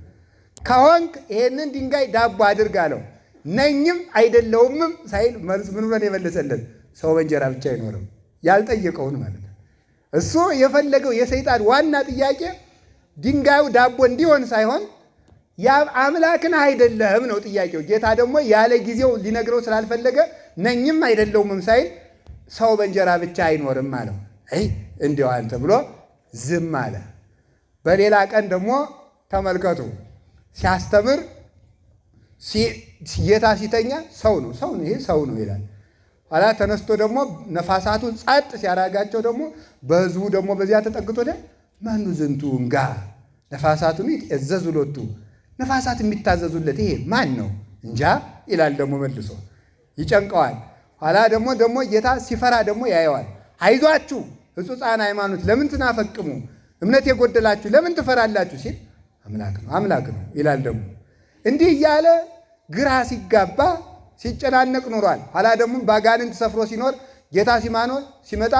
ከሆንክ ይሄንን ድንጋይ ዳቦ አድርግ አለው። ነኝም አይደለውምም ሳይል መልስ ምን ብሎ የመለሰለት? ሰው በእንጀራ ብቻ አይኖርም። ያልጠየቀውን ማለት ነው። እሱ የፈለገው የሰይጣን ዋና ጥያቄ ድንጋዩ ዳቦ እንዲሆን ሳይሆን አምላክን አይደለህም ነው ጥያቄው። ጌታ ደግሞ ያለ ጊዜው ሊነግረው ስላልፈለገ ነኝም አይደለውምም ሳይል ሰው በእንጀራ ብቻ አይኖርም አለው። እንዲያው አንተ ብሎ ዝም አለ። በሌላ ቀን ደግሞ ተመልከቱ፣ ሲያስተምር ጌታ ሲተኛ ሰው ነው ይሄ ሰው ነው ይላል። ኋላ ተነስቶ ደግሞ ነፋሳቱን ጸጥ ሲያደርጋቸው ደግሞ በሕዝቡ ደግሞ በዚያ ተጠግቶ ማኑ ዝንቱ እንጋ ነፋሳቱን ይትእዘዙ ሎቱ፣ ነፋሳት የሚታዘዙለት ይሄ ማን ነው እንጃ ይላል። ደግሞ መልሶ ይጨንቀዋል። ኋላ ደግሞ ጌታ ሲፈራ ደግሞ ያየዋል። አይዟችሁ ሕጹፃን ሃይማኖት ለምን ትናፈቅሙ፣ እምነት የጎደላችሁ ለምን ትፈራላችሁ ሲል አምላክ ነው ይላል። ደግሞ እንዲህ እያለ ግራ ሲጋባ ሲጨናነቅ ኖሯል። ኋላ ደግሞ በአጋንንት ሰፍሮ ሲኖር ጌታ ሲመጣ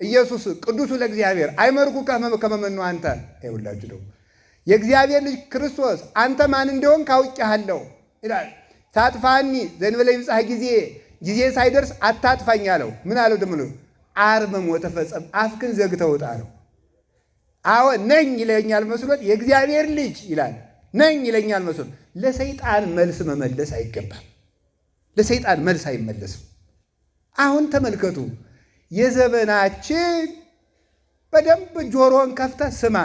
ኢየሱስ ቅዱሱ ለእግዚአብሔር አይመርኩ ከመመኑ አንተ ይውላችሁ ደግሞ የእግዚአብሔር ልጅ ክርስቶስ አንተ ማን እንደሆን ካውቄሃለሁ ይላል። ታጥፋኒ ዘእንበለ ይብጽሕ ጊዜ ሳይደርስ አታጥፋኝ አለው። ምን አለው ደግሞ? አርመሞ ተፈጸም፣ አፍክን ዘግተህ ውጣ አለው። አዎ ነኝ ይለኛል መስሎት የእግዚአብሔር ልጅ ይላል። ነኝ ይለኛል መስሎት። ለሰይጣን መልስ መመለስ አይገባም። ለሰይጣን መልስ አይመለስም። አሁን ተመልከቱ፣ የዘመናችን በደንብ ጆሮን ከፍተህ ስማ።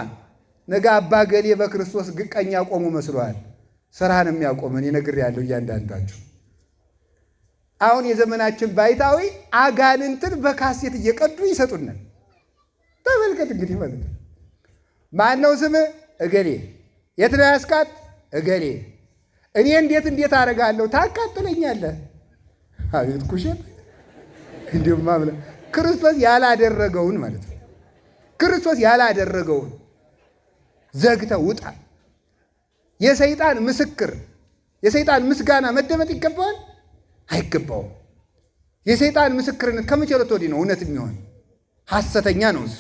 ነገ አባ ገሌ በክርስቶስ ቀኝ ያቆሙ መስሏል። ስራህን የሚያቆመን ነግሬያለሁ እያንዳንዳችሁ። አሁን የዘመናችን ባይታዊ አጋንንትን በካሴት እየቀዱ ይሰጡናል። ተመልከት እንግዲህ ማለት ነው። ማነው ስምህ? እገሌ። የት ነው ያስካት? እገሌ። እኔ እንዴት አደርጋለሁ? ታቃጥለኛለህ። አቤት ኩሸት! እንዲሁም ማምለ ክርስቶስ ያላደረገውን ማለት ነው። ክርስቶስ ያላደረገውን ዘግተህ ውጣ። የሰይጣን ምስክር፣ የሰይጣን ምስጋና መደመጥ ይገባዋል? አይገባውም። የሰይጣን ምስክርነት ከመቼ ወዲህ ነው እውነት የሚሆን? ሐሰተኛ ነው እሱ።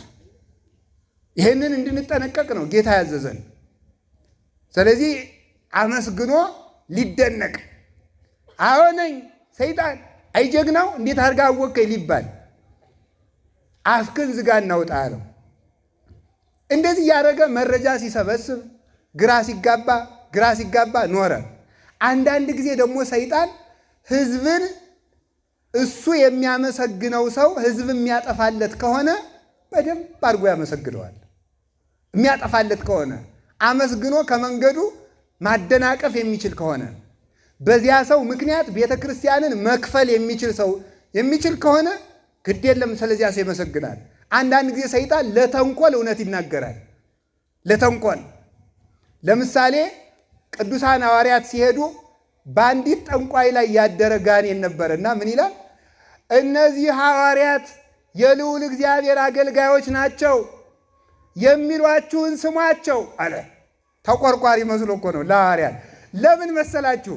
ይህንን እንድንጠነቀቅ ነው ጌታ ያዘዘን። ስለዚህ አመስግኖ ሊደነቅ አዎነኝ ሰይጣን አይጀግናው እንዴት አድርጋ አወቀኝ ሊባል አፍክን ዝጋ እናውጣ አለው። እንደዚህ ያደረገ መረጃ ሲሰበስብ ግራ ሲጋባ ኖረ። አንዳንድ ጊዜ ደግሞ ሰይጣን ሕዝብን እሱ የሚያመሰግነው ሰው ሕዝብ የሚያጠፋለት ከሆነ በደንብ አድርጎ ያመሰግነዋል። የሚያጠፋለት ከሆነ አመስግኖ ከመንገዱ ማደናቀፍ የሚችል ከሆነ በዚያ ሰው ምክንያት ቤተ ክርስቲያንን መክፈል የሚችል ከሆነ ግድ የለም ስለዚያ ሰው ይመሰግናል። አንዳንድ ጊዜ ሰይጣን ለተንኮል እውነት ይናገራል። ለተንኮል ለምሳሌ ቅዱሳን ሐዋርያት ሲሄዱ በአንዲት ጠንቋይ ላይ ያደረ ጋኔን ነበርና ምን ይላል? እነዚህ ሐዋርያት የልዑል እግዚአብሔር አገልጋዮች ናቸው፣ የሚሏችሁን ስሟቸው አለ። ተቆርቋሪ መስሎ እኮ ነው ለሐዋርያት። ለምን መሰላችሁ?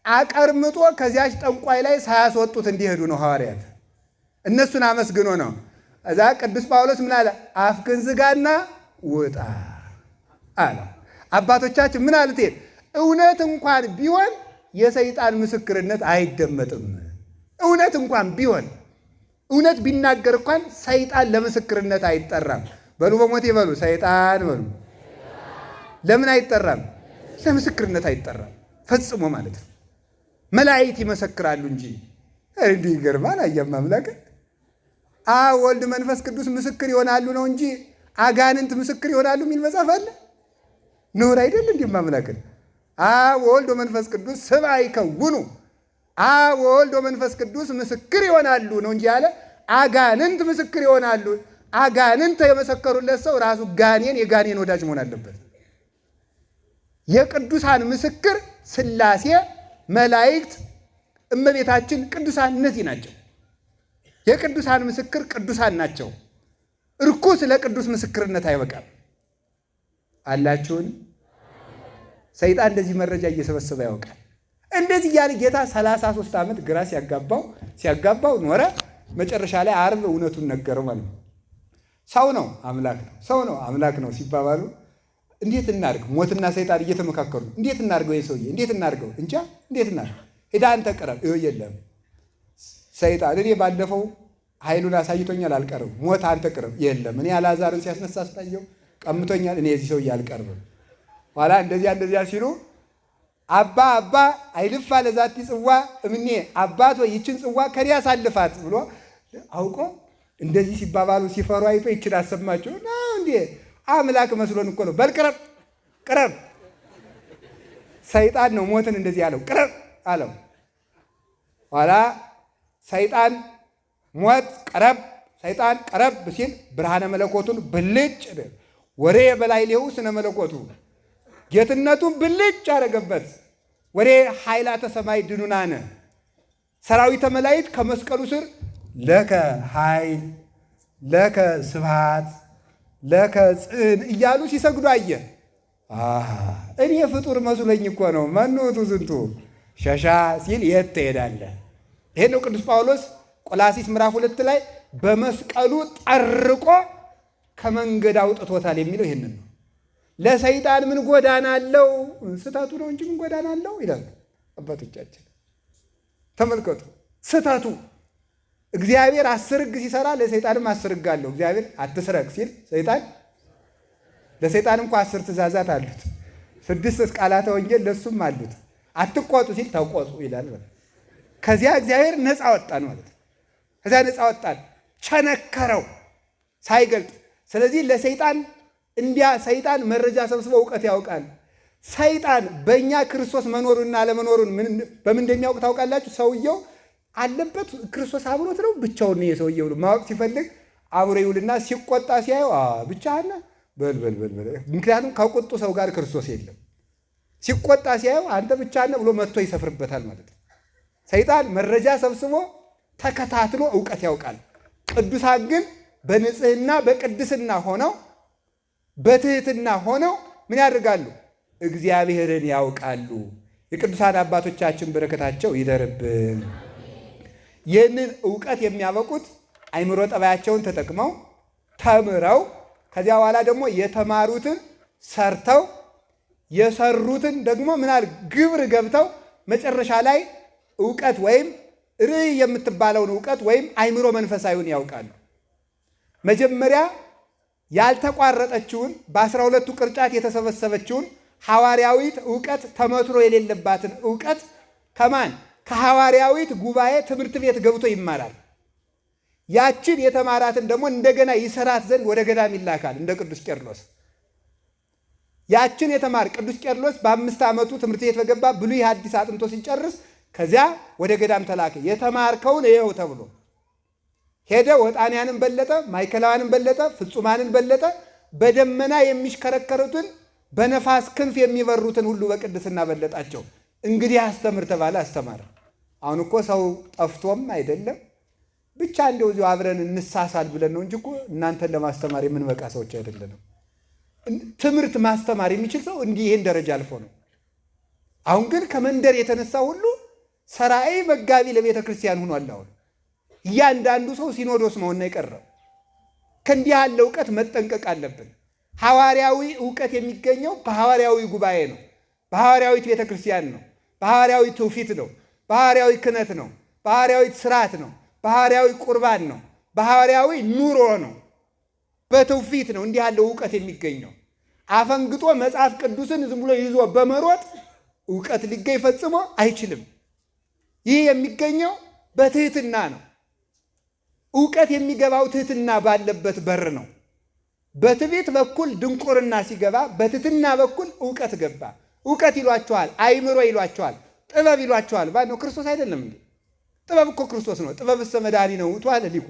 አቀርምጦ ከዚያች ጠንቋይ ላይ ሳያስወጡት እንዲሄዱ ነው ሐዋርያት። እነሱን አመስግኖ ነው። እዛ ቅዱስ ጳውሎስ ምን አለ? አፍክን ዝጋና ውጣ አለ። አባቶቻችን ምን አሉት? እውነት እንኳን ቢሆን የሰይጣን ምስክርነት አይደመጥም። እውነት እንኳን ቢሆን እውነት ቢናገር እንኳን ሰይጣን ለምስክርነት አይጠራም። በሉ በሞቴ በሉ ሰይጣን በሉ። ለምን አይጠራም? ለምስክርነት አይጠራም ፈጽሞ ማለት ነው። መላእክት ይመሰክራሉ እንጂ። እንዲህ ይገርማል። አያም አምላክ አብ ወልድ መንፈስ ቅዱስ ምስክር ይሆናሉ ነው እንጂ አጋንንት ምስክር ይሆናሉ የሚል መጽሐፍ አለ? ኖር አይደል? እንዲህ ማምላክን አብ ወልድ መንፈስ ቅዱስ ስብዓ ይከውኑ፣ አብ ወልድ መንፈስ ቅዱስ ምስክር ይሆናሉ ነው እንጂ ያለ አጋንንት ምስክር ይሆናሉ። አጋንንት የመሰከሩለት ሰው ራሱ ጋኔን የጋኔን ወዳጅ መሆን አለበት። የቅዱሳን ምስክር ሥላሴ፣ መላእክት፣ እመቤታችን ቅዱሳን እነዚህ ናቸው። የቅዱሳን ምስክር ቅዱሳን ናቸው። ርኩስ ለቅዱስ ምስክርነት አይበቃም። አላችሁን? ሰይጣን እንደዚህ መረጃ እየሰበሰበ ያውቃል። እንደዚህ እያለ ጌታ 33 ዓመት ግራ ሲያጋባው ኖረ። መጨረሻ ላይ ዓርብ እውነቱን ነገረው ማለት ነው። ሰው ነው አምላክ ነው፣ ሰው ነው አምላክ ነው ሲባባሉ እንዴት እናድርግ? ሞትና ሰይጣን እየተመካከሩ እንዴት እናድርገው? የሰውዬ እንዴት እናድርገው? እንጃ እንዴት እናድርገው? ሄዳ አንተ ቅረብ። የለም ሰይጣን እኔ ባለፈው ኃይሉን አሳይቶኛል አልቀርብም። ሞት አንተ ቅረብ። የለም እኔ አልዓዛርን ሲያስነሳ ስላየው ቀምቶኛል፣ እኔ የዚህ ሰውዬ አልቀርብም። ኋላ እንደዚያ ሲሉ አባ አይልፋ ለዛቲ ጽዋ እምኔ፣ አባት ወይ ይችን ጽዋ ከኔ አሳልፋት ብሎ አውቆ እንደዚህ ሲባባሉ ሲፈሩ አይቶ ይችን አሰማቸው። እንዴ አምላክ መስሎን እኮ ነው። በል ቅረብ። ሰይጣን ነው ሞትን እንደዚህ ያለው፣ ቅረብ አለው። ኋላ ሰይጣን ሞት ሰይጣን ቀረብ ሲል ብርሃነ መለኮቱን ብልጭ ወሬ በላይ ሊሁ ስነ መለኮቱ ጌትነቱን ብልጭ አደረገበት። ወሬ ኃይላተ ሰማይ ድኑናነ ሰራዊተ መላእክት ከመስቀሉ ስር ለከ ኃይል ለከ ስብሐት ለከ ጽን እያሉ ሲሰግዱ አየ። እኔ ፍጡር መስሎኝ እኮ ነው። መኖቱ ዝንቱ ሸሻ ሲል የት ትሄዳለህ? ይሄ ነው ቅዱስ ጳውሎስ ቆላሲስ ምዕራፍ 2 ላይ በመስቀሉ ጠርቆ ከመንገድ አውጥቶታል የሚለው ይህንን ነው። ለሰይጣን ምን ጎዳና አለው? ስህተቱ ነው እንጂ ምን ጎዳና አለው ይላሉ አባቶቻችን። ተመልከቱ ስህተቱ። እግዚአብሔር 10 ሕግ ሲሰራ ለሰይጣንም 10 ሕግ አለው። እግዚአብሔር አትስረቅ ሲል ሰይጣን ለሰይጣን እንኳ 10 ትእዛዛት አሉት። 6 ቃላተ ወንጌል ለሱም አሉት። አትቆጡ ሲል ተቆጡ ይላል። ከዚያ እግዚአብሔር ነፃ ወጣን ማለት ነው። ከዚያ ነፃ ወጣን፣ ቸነከረው ሳይገልጥ። ስለዚህ ለሰይጣን ሰይጣን መረጃ ሰብስቦ እውቀት ያውቃል። ሰይጣን በእኛ ክርስቶስ መኖሩንና አለመኖሩን በምን እንደሚያውቅ ታውቃላችሁ? ሰውየው አለበት ክርስቶስ አብሮት ነው ብቻውን ነው የሰውየው ማወቅ ሲፈልግ አብሮ ይውልና ሲቆጣ ሲያየው ብቻህን በል። ምክንያቱም ከቁጡ ሰው ጋር ክርስቶስ የለም። ሲቆጣ ሲያየው አንተ ብቻህን ብሎ መጥቶ ይሰፍርበታል ማለት ነው። ሰይጣን መረጃ ሰብስቦ ተከታትሎ እውቀት ያውቃል። ቅዱሳን ግን በንጽህና በቅድስና ሆነው በትህትና ሆነው ምን ያደርጋሉ? እግዚአብሔርን ያውቃሉ። የቅዱሳን አባቶቻችን በረከታቸው ይደርብን። ይህንን እውቀት የሚያበቁት አይምሮ ጠባያቸውን ተጠቅመው ተምረው ከዚያ በኋላ ደግሞ የተማሩትን ሰርተው የሰሩትን ደግሞ ምናል ግብር ገብተው መጨረሻ ላይ እውቀት ወይም ርዕይ የምትባለውን እውቀት ወይም አይምሮ መንፈሳዊውን ያውቃሉ። መጀመሪያ ያልተቋረጠችውን በ12ቱ ቅርጫት የተሰበሰበችውን ሐዋርያዊት ዕውቀት ተመትሮ የሌለባትን ዕውቀት ከማን ከሐዋርያዊት ጉባኤ ትምህርት ቤት ገብቶ ይማራል። ያችን የተማራትን ደግሞ እንደገና ይሰራት ዘንድ ወደ ገዳም ይላካል። እንደ ቅዱስ ቄርሎስ ያችን የተማር ቅዱስ ቄርሎስ በ5 ዓመቱ ትምህርት ቤት በገባ ብሉይ ሐዲስ አጥንቶ ሲጨርስ ከዚያ ወደ ገዳም ተላከ። የተማርከውን ይኸው ተብሎ ሄደ። ወጣንያንን በለጠ፣ ማይከላውያንን በለጠ፣ ፍጹማንን በለጠ። በደመና የሚሽከረከሩትን በነፋስ ክንፍ የሚበሩትን ሁሉ በቅድስና በለጣቸው። እንግዲህ አስተምር ተባለ፣ አስተማረ። አሁን እኮ ሰው ጠፍቶም አይደለም ብቻ እንደው እዚሁ አብረን እንሳሳል ብለን ነው እንጂ እኮ እናንተን ለማስተማር የምንበቃ ሰዎች አይደለንም። ትምህርት ማስተማር የሚችል ሰው እንዲህ ይሄን ደረጃ አልፎ ነው። አሁን ግን ከመንደር የተነሳ ሁሉ ሰራኤ መጋቢ ለቤተ ክርስቲያን ሆኗል። አሁን እያንዳንዱ ሰው ሲኖዶስ መሆን ነው የቀረው። ከእንዲህ ያለ እውቀት መጠንቀቅ አለብን። ሐዋርያዊ እውቀት የሚገኘው በሐዋርያዊ ጉባኤ ነው፣ በሐዋርያዊት ቤተ ክርስቲያን ነው፣ በሐዋርያዊ ትውፊት ነው፣ በሐዋርያዊ ክህነት ነው፣ በሐዋርያዊ ስርዓት ነው፣ በሐዋርያዊ ቁርባን ነው፣ በሐዋርያዊ ኑሮ ነው፣ በትውፊት ነው። እንዲህ ያለው እውቀት የሚገኘው አፈንግጦ መጽሐፍ ቅዱስን ዝም ብሎ ይዞ በመሮጥ እውቀት ሊገኝ ፈጽሞ አይችልም። ይህ የሚገኘው በትህትና ነው። እውቀት የሚገባው ትህትና ባለበት በር ነው። በትዕቢት በኩል ድንቁርና ሲገባ፣ በትህትና በኩል እውቀት ገባ። እውቀት ይሏቸዋል፣ አይምሮ ይሏቸዋል፣ ጥበብ ይሏቸዋል። ማነው? ክርስቶስ አይደለም እንዴ? ጥበብ እኮ ክርስቶስ ነው። ጥበብሰ መድኃኒ ነው ውእቱ አለ ሊቁ።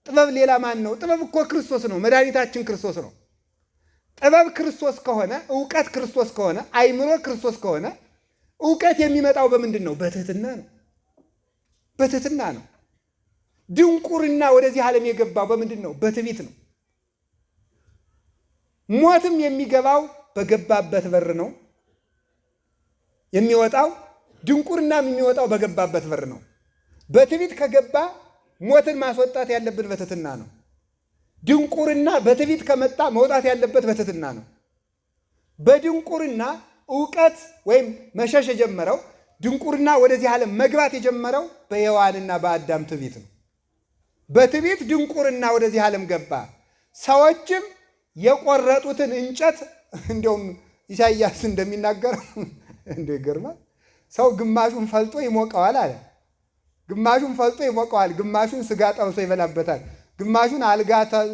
ጥበብ ሌላ ማን ነው? ጥበብ እኮ ክርስቶስ ነው። መድኃኒታችን ክርስቶስ ነው። ጥበብ ክርስቶስ ከሆነ፣ እውቀት ክርስቶስ ከሆነ፣ አይምሮ ክርስቶስ ከሆነ እውቀት የሚመጣው በምንድን ነው? በትህትና ነው። በትህትና ነው። ድንቁርና ወደዚህ ዓለም የገባው በምንድን ነው? በትዕቢት ነው። ሞትም የሚገባው በገባበት በር ነው የሚወጣው። ድንቁርናም የሚወጣው በገባበት በር ነው። በትዕቢት ከገባ ሞትን ማስወጣት ያለብን በትህትና ነው። ድንቁርና በትዕቢት ከመጣ መውጣት ያለበት በትህትና ነው። በድንቁርና እውቀት ወይም መሸሽ የጀመረው ድንቁርና ወደዚህ ዓለም መግባት የጀመረው በሔዋንና በአዳም ትዕቢት ነው። በትዕቢት ድንቁርና ወደዚህ ዓለም ገባ። ሰዎችም የቆረጡትን እንጨት እንዲያውም ኢሳይያስ እንደሚናገረው እንደ ይገርማል። ሰው ግማሹን ፈልጦ ይሞቀዋል አለ። ግማሹን ፈልጦ ይሞቀዋል፣ ግማሹን ስጋ ጠብሶ ይበላበታል፣ ግማሹን አልጋ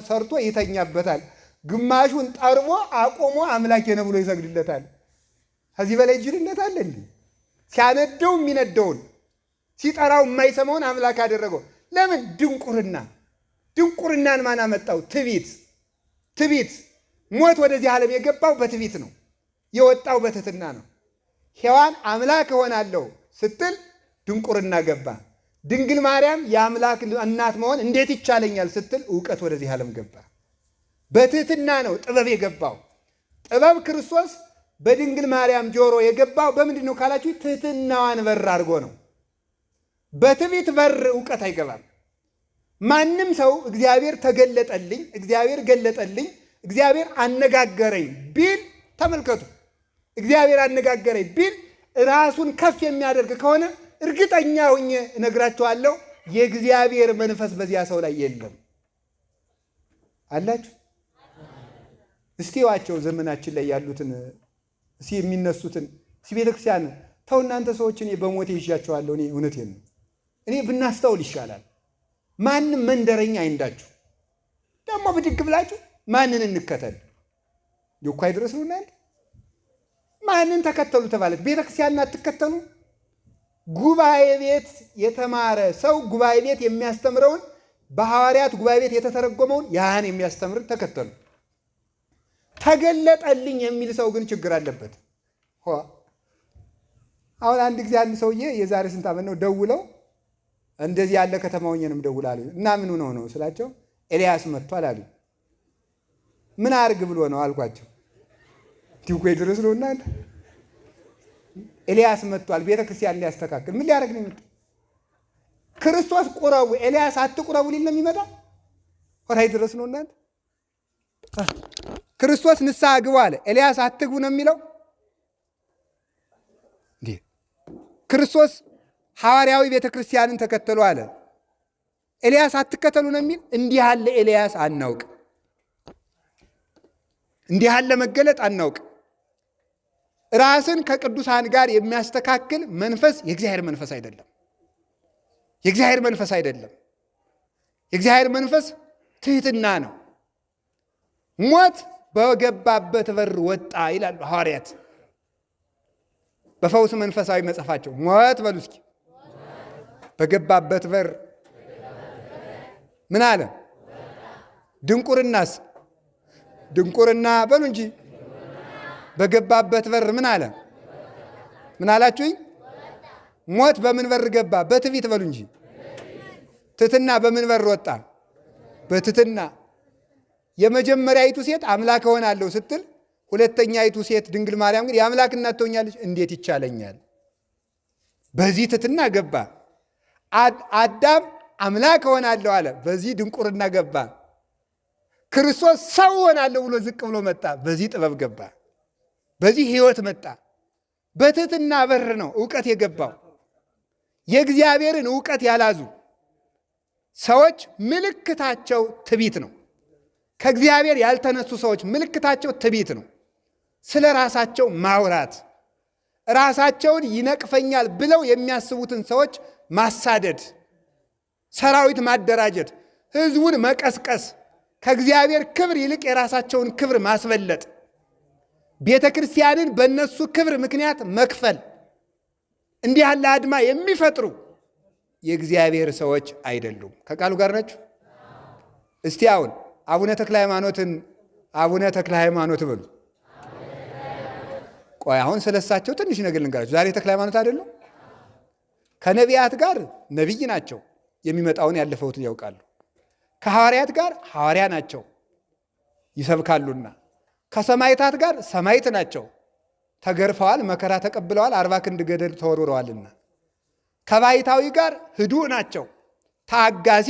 ሰርቶ ይተኛበታል፣ ግማሹን ጠርቦ አቆሞ አምላኬ ነው ብሎ ይሰግድለታል። ከዚህ በላይ ጅልነት አለ እንዴ? ሲያነደው የሚነደውን ሲጠራው የማይሰማውን አምላክ አደረገው። ለምን? ድንቁርና። ድንቁርናን ማን አመጣው? ትዕቢት። ትዕቢት። ሞት ወደዚህ ዓለም የገባው በትዕቢት ነው፣ የወጣው በትህትና ነው። ሔዋን አምላክ እሆናለሁ ስትል ድንቁርና ገባ። ድንግል ማርያም የአምላክ እናት መሆን እንዴት ይቻለኛል ስትል እውቀት ወደዚህ ዓለም ገባ። በትህትና ነው ጥበብ የገባው። ጥበብ ክርስቶስ በድንግል ማርያም ጆሮ የገባው በምንድን ነው ካላችሁ፣ ትህትናዋን በር አድርጎ ነው። በትዕቢት በር እውቀት አይገባም። ማንም ሰው እግዚአብሔር ተገለጠልኝ፣ እግዚአብሔር ገለጠልኝ፣ እግዚአብሔር አነጋገረኝ ቢል ተመልከቱ፣ እግዚአብሔር አነጋገረኝ ቢል ራሱን ከፍ የሚያደርግ ከሆነ እርግጠኛ ሆኜ እነግራችኋለሁ የእግዚአብሔር መንፈስ በዚያ ሰው ላይ የለም። አላችሁ? እስቲ ዋቸው ዘመናችን ላይ ያሉትን የሚነሱትን ቤተክርስቲያን ተው እናንተ ሰዎች፣ እኔ በሞቴ ይዣችኋለሁ። እኔ እውነቴን ነው። እኔ ብናስተውል ይሻላል። ማንም መንደረኛ አይንዳችሁ። ደግሞ ብድግ ብላችሁ ማንን እንከተል? ዲኳይ ድረስ ነው እናንተ ማንን ተከተሉ ተባለት? ቤተክርስቲያንን አትከተሉ? ጉባኤ ቤት የተማረ ሰው ጉባኤ ቤት የሚያስተምረውን በሐዋርያት ጉባኤ ቤት የተተረጎመውን ያን የሚያስተምር ተከተሉ። ተገለጠልኝ የሚል ሰው ግን ችግር አለበት። አሁን አንድ ጊዜ አንድ ሰውዬ የዛሬ ስንት ዓመት ነው ደውለው እንደዚህ ያለ ከተማ ሆኜንም ደውላሉ እና ምን ሆነው ነው ስላቸው ኤልያስ መጥቷል አሉ። ምን አርግ ብሎ ነው አልኳቸው። ዲኮይ ድረስ ነው እናንተ ኤልያስ መጥቷል ቤተክርስቲያን ሊያስተካክል። ምን ሊያደርግ ነው የመጣው? ክርስቶስ ቁረቡ ኤልያስ አትቁረቡ ሊል ነው የሚመጣ? ወራይ ድረስ ነው እናንተ። ክርስቶስ ንስሐ ግቡ አለ፣ ኤልያስ አትግቡ ነው የሚለው እንዴ? ክርስቶስ ሐዋርያዊ ቤተክርስቲያንን ተከተሉ አለ፣ ኤልያስ አትከተሉ ነው የሚል? እንዲህ ያለ ኤልያስ አናውቅ፣ እንዲህ ያለ መገለጥ አናውቅ። ራስን ከቅዱሳን ጋር የሚያስተካክል መንፈስ የእግዚአብሔር መንፈስ አይደለም። የእግዚአብሔር መንፈስ አይደለም። የእግዚአብሔር መንፈስ ትሕትና ነው። ሞት በገባበት በር ወጣ ይላሉ ሐዋርያት በፈውስ መንፈሳዊ መጽሐፋቸው። ሞት በሉ እስኪ በገባበት በር ምን አለ? ድንቁርናስ? ድንቁርና በሉ እንጂ በገባበት በር ምን አለ? ምን አላችሁኝ? ሞት በምን በር ገባ? በትዕቢት በሉ እንጂ። ትሕትና በምን በር ወጣ? በትሕትና። የመጀመሪያይቱ ሴት አምላክ እሆናለሁ ስትል፣ ሁለተኛይቱ ሴት ድንግል ማርያም ግን የአምላክ እናት ትሆኛለች፣ እንዴት ይቻለኛል? በዚህ ትሕትና ገባ። አዳም አምላክ እሆናለሁ አለ፣ በዚህ ድንቁርና ገባ። ክርስቶስ ሰው እሆናለሁ ብሎ ዝቅ ብሎ መጣ፣ በዚህ ጥበብ ገባ። በዚህ ሕይወት መጣ። በትሕትና በር ነው እውቀት የገባው። የእግዚአብሔርን እውቀት ያላዙ ሰዎች ምልክታቸው ትዕቢት ነው። ከእግዚአብሔር ያልተነሱ ሰዎች ምልክታቸው ትዕቢት ነው። ስለ ራሳቸው ማውራት፣ ራሳቸውን ይነቅፈኛል ብለው የሚያስቡትን ሰዎች ማሳደድ፣ ሰራዊት ማደራጀት፣ ሕዝቡን መቀስቀስ፣ ከእግዚአብሔር ክብር ይልቅ የራሳቸውን ክብር ማስበለጥ፣ ቤተ ክርስቲያንን በእነሱ ክብር ምክንያት መክፈል፣ እንዲህ ያለ አድማ የሚፈጥሩ የእግዚአብሔር ሰዎች አይደሉም። ከቃሉ ጋር ናችሁ? እስቲ አሁን አቡነ ተክለ ሃይማኖትን አቡነ ተክለ ሃይማኖት በሉ። ቆይ አሁን ስለሳቸው ትንሽ ነገር ልንገራችሁ። ዛሬ ተክለ ሃይማኖት አይደሉም? ከነቢያት ጋር ነቢይ ናቸው፣ የሚመጣውን ያለፈውትን ያውቃሉ። ከሐዋርያት ጋር ሐዋርያ ናቸው፣ ይሰብካሉና። ከሰማይታት ጋር ሰማይት ናቸው፣ ተገርፈዋል፣ መከራ ተቀብለዋል፣ 40 ክንድ ገደል ተወርውረዋልና። ከባይታዊ ጋር ህዱእ ናቸው፣ ታጋሲ፣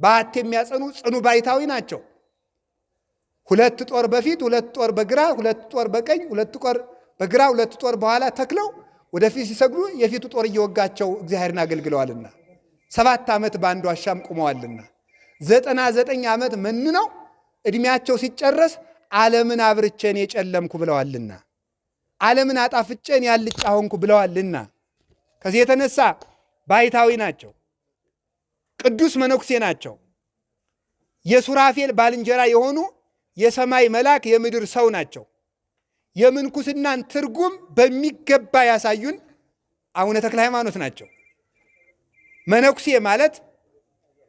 በዓት የሚያጸኑ ጽኑ ባይታዊ ናቸው። 2 ጦር በፊት 2 ጦር በግራ 2 ጦር በቀኝ 2 ጦር በግራ 2 ጦር በኋላ ተክለው ወደፊት ሲሰግዱ የፊቱ ጦር እየወጋቸው እግዚአብሔርን አገልግለዋልና 7 ዓመት በአንዱ ዋሻም ቆመዋልና 99 ዓመት መንነው ዕድሜያቸው ሲጨረስ ዓለምን አብርቼን የጨለምኩ ብለዋልና ዓለምን አጣፍጬን ያልጫ ሆንኩ ብለዋልና ከዚህ የተነሳ ባይታዊ ናቸው፣ ቅዱስ መነኩሴ ናቸው። የሱራፌል ባልንጀራ የሆኑ የሰማይ መልአክ የምድር ሰው ናቸው። የምንኩስናን ትርጉም በሚገባ ያሳዩን አቡነ ተክለ ሃይማኖት ናቸው። መነኩሴ ማለት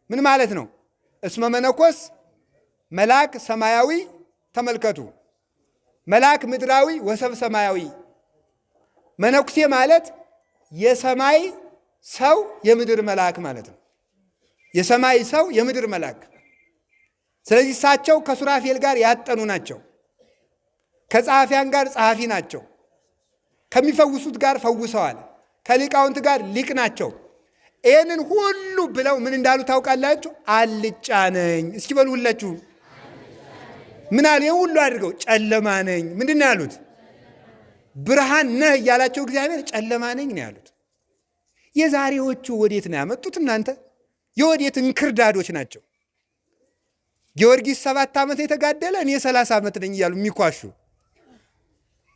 ምን ማለት ነው? እስመ መነኮስ መልአክ ሰማያዊ፣ ተመልከቱ፣ መልአክ ምድራዊ ወሰብ ሰማያዊ። መነኩሴ ማለት የሰማይ ሰው የምድር መልአክ ማለት ነው። የሰማይ ሰው የምድር መልአክ። ስለዚህ እሳቸው ከሱራፌል ጋር ያጠኑ ናቸው። ከጸሐፊያን ጋር ጸሐፊ ናቸው። ከሚፈውሱት ጋር ፈውሰዋል። ከሊቃውንት ጋር ሊቅ ናቸው። ይህንን ሁሉ ብለው ምን እንዳሉ ታውቃላችሁ? አልጫ ነኝ። እስኪ በሉ ሁላችሁ ምን አሉ? ይህን ሁሉ አድርገው ጨለማ ነኝ። ምንድን ነው ያሉት? ብርሃን ነህ እያላቸው እግዚአብሔር ጨለማ ነኝ ነው ያሉት። የዛሬዎቹ ወዴት ነው ያመጡት እናንተ? የወዴት እንክርዳዶች ናቸው። ጊዮርጊስ 7 ዓመት የተጋደለ እኔ 30 ዓመት ነኝ እያሉ የሚኳሹ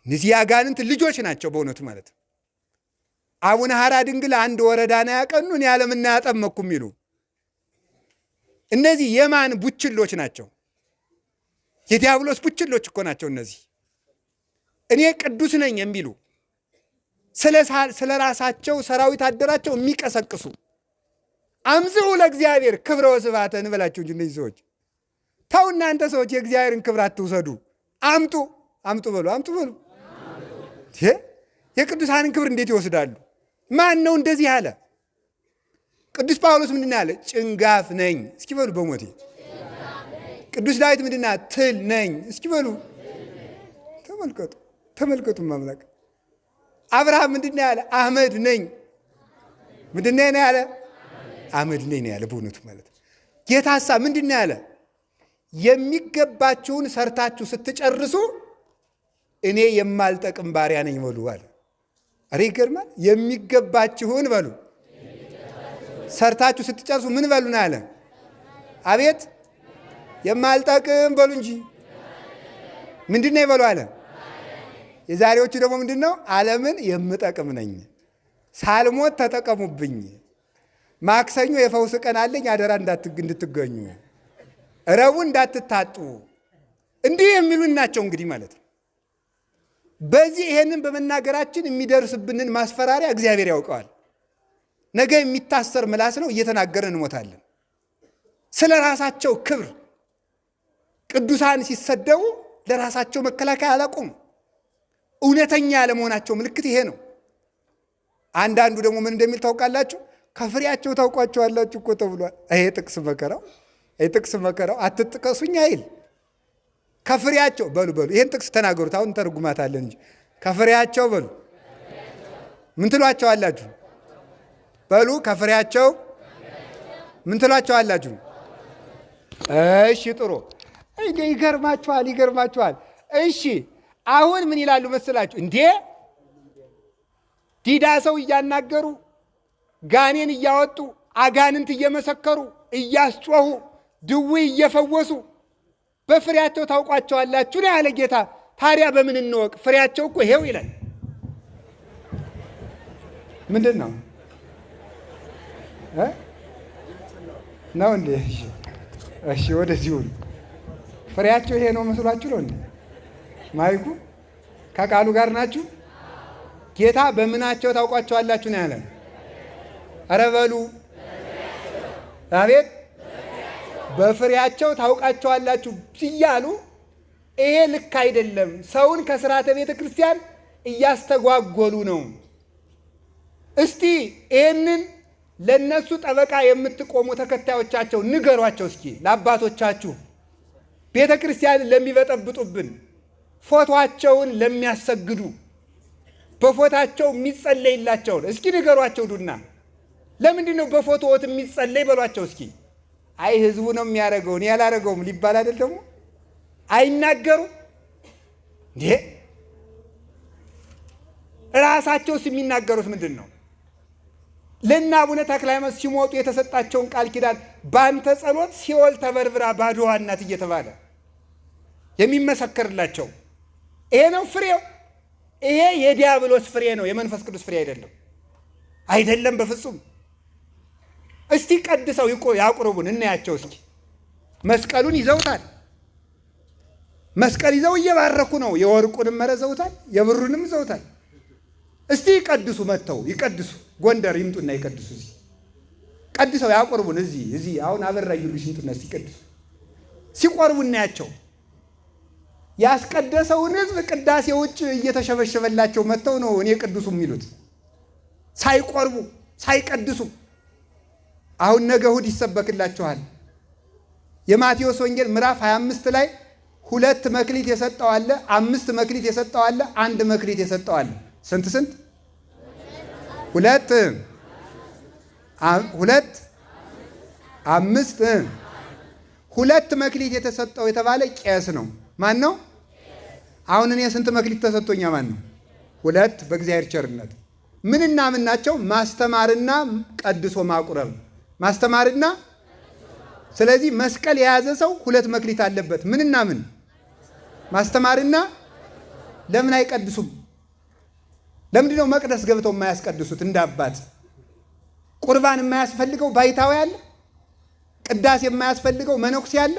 እነዚህ የአጋንንት ልጆች ናቸው በእውነቱ ማለት። አቡነ ሐራ ድንግል አንድ ወረዳና ያቀኑ እኔ ዓለምና ያጠመኩ የሚሉ እነዚህ የማን ቡችሎች ናቸው? የዲያብሎስ ቡችሎች እኮ ናቸው እነዚህ። እኔ ቅዱስ ነኝ የሚሉ ስለ ራሳቸው ሰራዊት አደራቸው የሚቀሰቅሱ አምጽኡ ለእግዚአብሔር ክብረ ወስብሐተ እንበላቸው እንጂ እነዚህ ሰዎች ተው እናንተ ሰዎች የእግዚአብሔርን ክብር አትውሰዱ። አምጡ አምጡ በሉ፣ አምጡ በሉ። የቅዱሳንን ክብር እንዴት ይወስዳሉ? ማን ነው እንደዚህ ያለ? ቅዱስ ጳውሎስ ምንድን ያለ? ጭንጋፍ ነኝ። እስኪ በሉ በሞቴ። ቅዱስ ዳዊት ምንድን ያለ? ትል ነኝ። እስኪ በሉ ተመልከቱ፣ ተመልከቱ ማምላክ። አብርሃም ምንድን ያለ? አህመድ ነኝ። ምንድን ነው ያለ? አህመድ ነኝ ነው ያለ በእውነቱ ማለት። ጌታሳ ምንድን ያለ? የሚገባችሁን ሰርታችሁ ስትጨርሱ እኔ የማልጠቅም ባሪያ ነኝ በሉ አለ። አሬ ይገርማል። የሚገባችሁን በሉ ሰርታችሁ ስትጨርሱ ምን በሉ ነው አለ? አቤት የማልጠቅም በሉ እንጂ ምንድን ነው ይበሉ አለ? የዛሬዎቹ ደግሞ ምንድን ነው? ዓለምን የምጠቅም ነኝ፣ ሳልሞት ተጠቀሙብኝ፣ ማክሰኞ የፈውስ ቀን አለኝ አደራ እንድትገኙ፣ ረቡዕ እንዳትታጡ፣ እንዲህ የሚሉን ናቸው እንግዲህ ማለት ነው። በዚህ ይሄንን በመናገራችን የሚደርስብንን ማስፈራሪያ እግዚአብሔር ያውቀዋል። ነገ የሚታሰር ምላስ ነው፣ እየተናገርን እንሞታለን። ስለ ራሳቸው ክብር ቅዱሳን ሲሰደቡ ለራሳቸው መከላከያ አላቆሙ። እውነተኛ ያለመሆናቸው ምልክት ይሄ ነው። አንዳንዱ ደግሞ ምን እንደሚል ታውቃላችሁ? ከፍሬያቸው ታውቋቸዋላችሁ እኮ ተብሏል። ይሄ ጥቅስ መከራው፣ ይሄ ጥቅስ መከራው። አትጥቀሱኝ አይል ከፍሬያቸው በሉ በሉ። ይሄን ጥቅስ ተናገሩት። አሁን ተርጉማታለን እንጂ ከፍሬያቸው በሉ። ምን ትሏቸዋላችሁ? በሉ ከፍሬያቸው ምን ትሏቸዋላችሁ? እሺ ጥሩ። ይገርማችኋል፣ ይገርማችኋል። እሺ አሁን ምን ይላሉ መስላችሁ? እንዴ ዲዳ ሰው እያናገሩ፣ ጋኔን እያወጡ፣ አጋንንት እየመሰከሩ፣ እያስጮሁ፣ ድዊ እየፈወሱ በፍሬያቸው ታውቋቸዋላችሁ ነው ያለ ጌታ። ታዲያ በምን እንወቅ? ፍሬያቸው እኮ ይሄው ይላል። ምንድን ነው ነው እንዴ? እሺ ወደዚህ ሁሉ ፍሬያቸው ይሄ ነው መስሏችሁ ነው እንዴ? ማይኩ ከቃሉ ጋር ናችሁ። ጌታ በምናቸው ታውቋቸዋላችሁ ነው ያለ። ኧረ በሉ አቤት። በፍሬያቸው ታውቃቸዋላችሁ እያሉ ይሄ ልክ አይደለም። ሰውን ከስርዓተ ቤተ ክርስቲያን እያስተጓጎሉ ነው። እስቲ ይህንን ለነሱ ጠበቃ የምትቆሙ ተከታዮቻቸው ንገሯቸው እስኪ። ለአባቶቻችሁ ቤተ ክርስቲያን ለሚበጠብጡብን፣ ፎቶአቸውን ለሚያሰግዱ፣ በፎታቸው የሚጸለይላቸውን እስኪ ንገሯቸው ዱና። ለምንድን ነው በፎቶዎት የሚጸለይ በሏቸው እስኪ። አይ ህዝቡ ነው የሚያደርገው እኔ ያላደረገውም ሊባል አይደል? ደግሞ አይናገሩም እንዴ? ራሳቸውስ የሚናገሩት ምንድን ነው? ለእነ አቡነ ተክለ ሃይማኖት ሲሞቱ የተሰጣቸውን ቃል ኪዳን በአንተ ጸሎት ሲኦል ተበርብራ ባዶዋ ናት እየተባለ የሚመሰከርላቸው ይሄ ነው ፍሬው። ይሄ የዲያብሎስ ፍሬ ነው፣ የመንፈስ ቅዱስ ፍሬ አይደለም። አይደለም በፍጹም። እስቲ ቀድሰው ያቁርቡን እናያቸው እስኪ። መስቀሉን ይዘውታል። መስቀል ይዘው እየባረኩ ነው። የወርቁንም መረዘውታል፣ የብሩንም ይዘውታል። እስቲ ይቀድሱ፣ መጥተው ይቀድሱ። ጎንደር ይምጡና ይቀድሱ። እዚህ ቀድሰው ያቁርቡን። እዚህ አሁን አበራ ጊዮርጊስ ይምጡና እስቲ ይቀድሱ። ሲቆርቡ እናያቸው። ያስቀደሰውን ሕዝብ ቅዳሴ ውጭ እየተሸበሸበላቸው መጥተው ነው እኔ ቅዱሱ የሚሉት፣ ሳይቆርቡ ሳይቀድሱ። አሁን ነገ እሑድ ይሰበክላችኋል። የማቴዎስ ወንጌል ምዕራፍ 25 ላይ 2 መክሊት የሰጠው አለ፣ 5 መክሊት የሰጠው አለ፣ 1 መክሊት የሰጠው አለ። ስንት 2 5 2 መክሊት የተሰጠው የተባለ ቄስ ነው። ማን ነው? አሁን እኔ ስንት መክሊት ተሰጥቶኛ? ማን ነው? 2 በእግዚአብሔር ቸርነት። ምንና ምን ናቸው? ማስተማርና ቀድሶ ማቁረብ። ማስተማርና ስለዚህ መስቀል የያዘ ሰው 2 መክሊት አለበት። ምንና ምን? ማስተማርና። ለምን አይቀድሱም? ለምንድነው መቅደስ ገብተው የማያስቀድሱት? እንደ አባት ቁርባን የማያስፈልገው ባይታዊ አለ? ቅዳሴ የማያስፈልገው መነኩሴ አለ?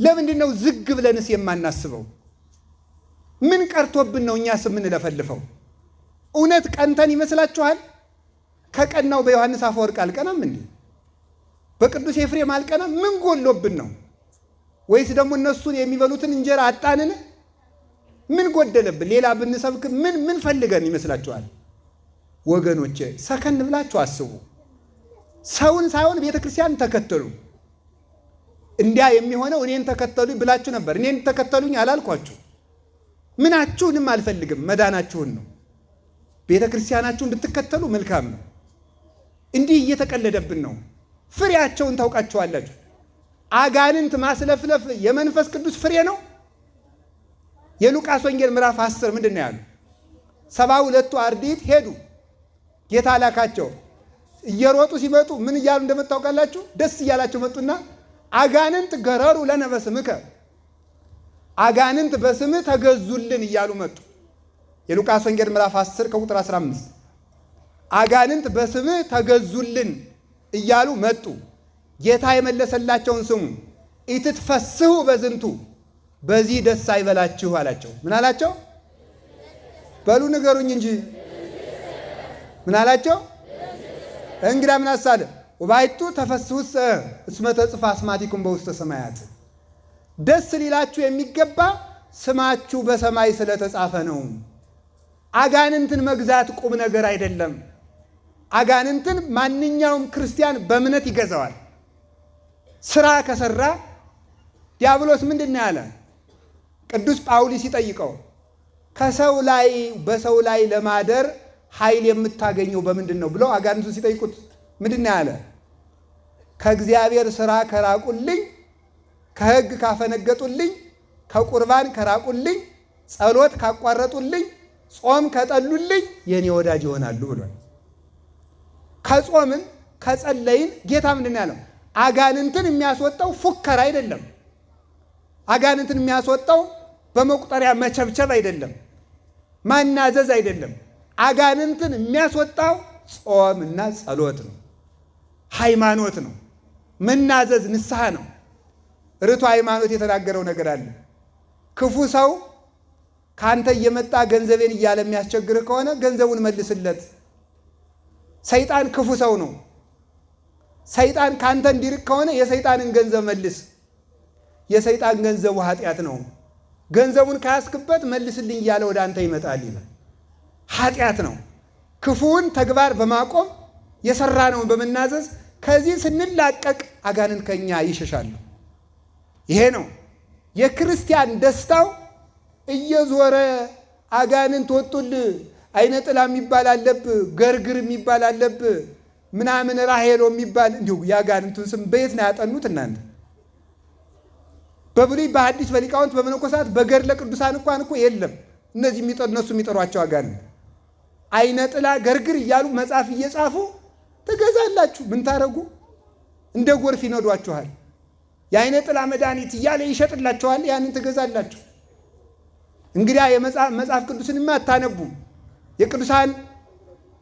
ለምንድነው ዝግ ብለንስ የማናስበው? ምን ቀርቶብን ነው እኛስ የምንለፈልፈው? እውነት ቀንተን ይመስላችኋል? ከቀናው በዮሐንስ አፈወርቅ አልቀናም እንዴ? በቅዱስ ኤፍሬም አልቀናም? ምን ጎሎብን ነው? ወይስ ደግሞ እነሱን የሚበሉትን እንጀራ አጣንን? ምን ጎደለብን? ሌላ ብንሰብክ ምን ፈልገን ይመስላችኋል? ወገኖቼ ሰከን ብላችሁ አስቡ። ሰውን ሳይሆን ቤተ ክርስቲያን ተከተሉ። እንዲያ የሚሆነው እኔን ተከተሉ ብላችሁ ነበር። እኔን ተከተሉኝ አላልኳችሁ። ምናችሁንም አልፈልግም፣ መዳናችሁን ነው። ቤተ ክርስቲያናችሁን እንድትከተሉ መልካም ነው። እንዲህ እየተቀለደብን ነው። ፍሬያቸውን ታውቃቸዋላችሁ። አጋንንት ማስለፍለፍ የመንፈስ ቅዱስ ፍሬ ነው። የሉቃስ ወንጌል ምዕራፍ 10 ምንድን ነው ያሉ? 72ቱ አርድእት ሄዱ፣ ጌታ ላካቸው። እየሮጡ ሲመጡ ምን እያሉ እንደመጣውቃላችሁ? ደስ እያላቸው መጡና አጋንንት ገረሩ ለነ በስምከ፣ አጋንንት በስምህ ተገዙልን እያሉ መጡ። የሉቃስ ወንጌል ምዕራፍ 10 ከቁጥር 15 አጋንንት በስምህ ተገዙልን እያሉ መጡ። ጌታ የመለሰላቸውን ስሙ። ኢትትፈስሑ በዝንቱ በዚህ ደስ አይበላችሁ አላቸው። ምን አላቸው? በሉ ንገሩኝ እንጂ ምን አላቸው? እንግዳ ምን አሳለ? ወባይቱ ተፈስሑሰ እስመ ተጽፋ አስማቲኩም በውስተ ሰማያት። ደስ ሊላችሁ የሚገባ ስማችሁ በሰማይ ስለተጻፈ ነው። አጋንንትን መግዛት ቁም ነገር አይደለም። አጋንንትን ማንኛውም ክርስቲያን በእምነት ይገዛዋል። ስራ ከሰራ ዲያብሎስ ምንድን ነው ያለ? ቅዱስ ጳውሎስ ሲጠይቀው ከሰው ላይ በሰው ላይ ለማደር ኃይል የምታገኘው በምንድን ነው ብለው አጋንንቱ ሲጠይቁት ምንድን ነው ያለ? ከእግዚአብሔር ስራ ከራቁልኝ፣ ከሕግ ካፈነገጡልኝ፣ ከቁርባን ከራቁልኝ፣ ጸሎት ካቋረጡልኝ፣ ጾም ከጠሉልኝ የኔ ወዳጅ ይሆናሉ ብሏል። ከጾምን ከጸለይን ጌታ ምንድን ነው ያለው? አጋንንትን የሚያስወጣው ፉከራ አይደለም። አጋንንትን የሚያስወጣው በመቁጠሪያ መቸብቸብ አይደለም፣ ማናዘዝ አይደለም። አጋንንትን የሚያስወጣው ጾምና ጸሎት ነው፣ ሃይማኖት ነው፣ መናዘዝ ንስሐ ነው። ርቱ ሃይማኖት የተናገረው ነገር አለ። ክፉ ሰው ከአንተ እየመጣ ገንዘቤን እያለ የሚያስቸግርህ ከሆነ ገንዘቡን መልስለት። ሰይጣን ክፉ ሰው ነው። ሰይጣን ከአንተ እንዲርቅ ከሆነ የሰይጣንን ገንዘብ መልስ። የሰይጣን ገንዘቡ ኃጢአት ነው። ገንዘቡን ካያስክበት መልስልኝ እያለ ወደ አንተ ይመጣል ይላል። ኃጢአት ነው። ክፉውን ተግባር በማቆም የሰራነውን በመናዘዝ ከዚህ ስንላቀቅ አጋንንት ከኛ ይሸሻሉ። ይሄ ነው የክርስቲያን ደስታው። እየዞረ አጋንንት ወጡልህ፣ አይነ ጥላ የሚባል አለብህ፣ ገርግር የሚባል አለብህ፣ ምናምን ራሄሎ የሚባል እንዲሁ የአጋንንቱን ስም በየት ነው ያጠኑት እናንተ? በብሉይ በሐዲስ በሊቃውንት በመነኮሳት በገድለ ቅዱሳን እንኳን እኮ የለም። እነሱ የሚጠሯቸው አጋንንት አይነ ጥላ ገርግር እያሉ መጽሐፍ እየጻፉ ትገዛላችሁ። ምን ታረጉ? እንደ ጎርፍ ይነዷችኋል። የአይነ ጥላ መድኃኒት እያለ ይሸጥላችኋል። ያንን ትገዛላችሁ። እንግዲያ መጽሐፍ ቅዱስንማ አታነቡም። የቅዱሳን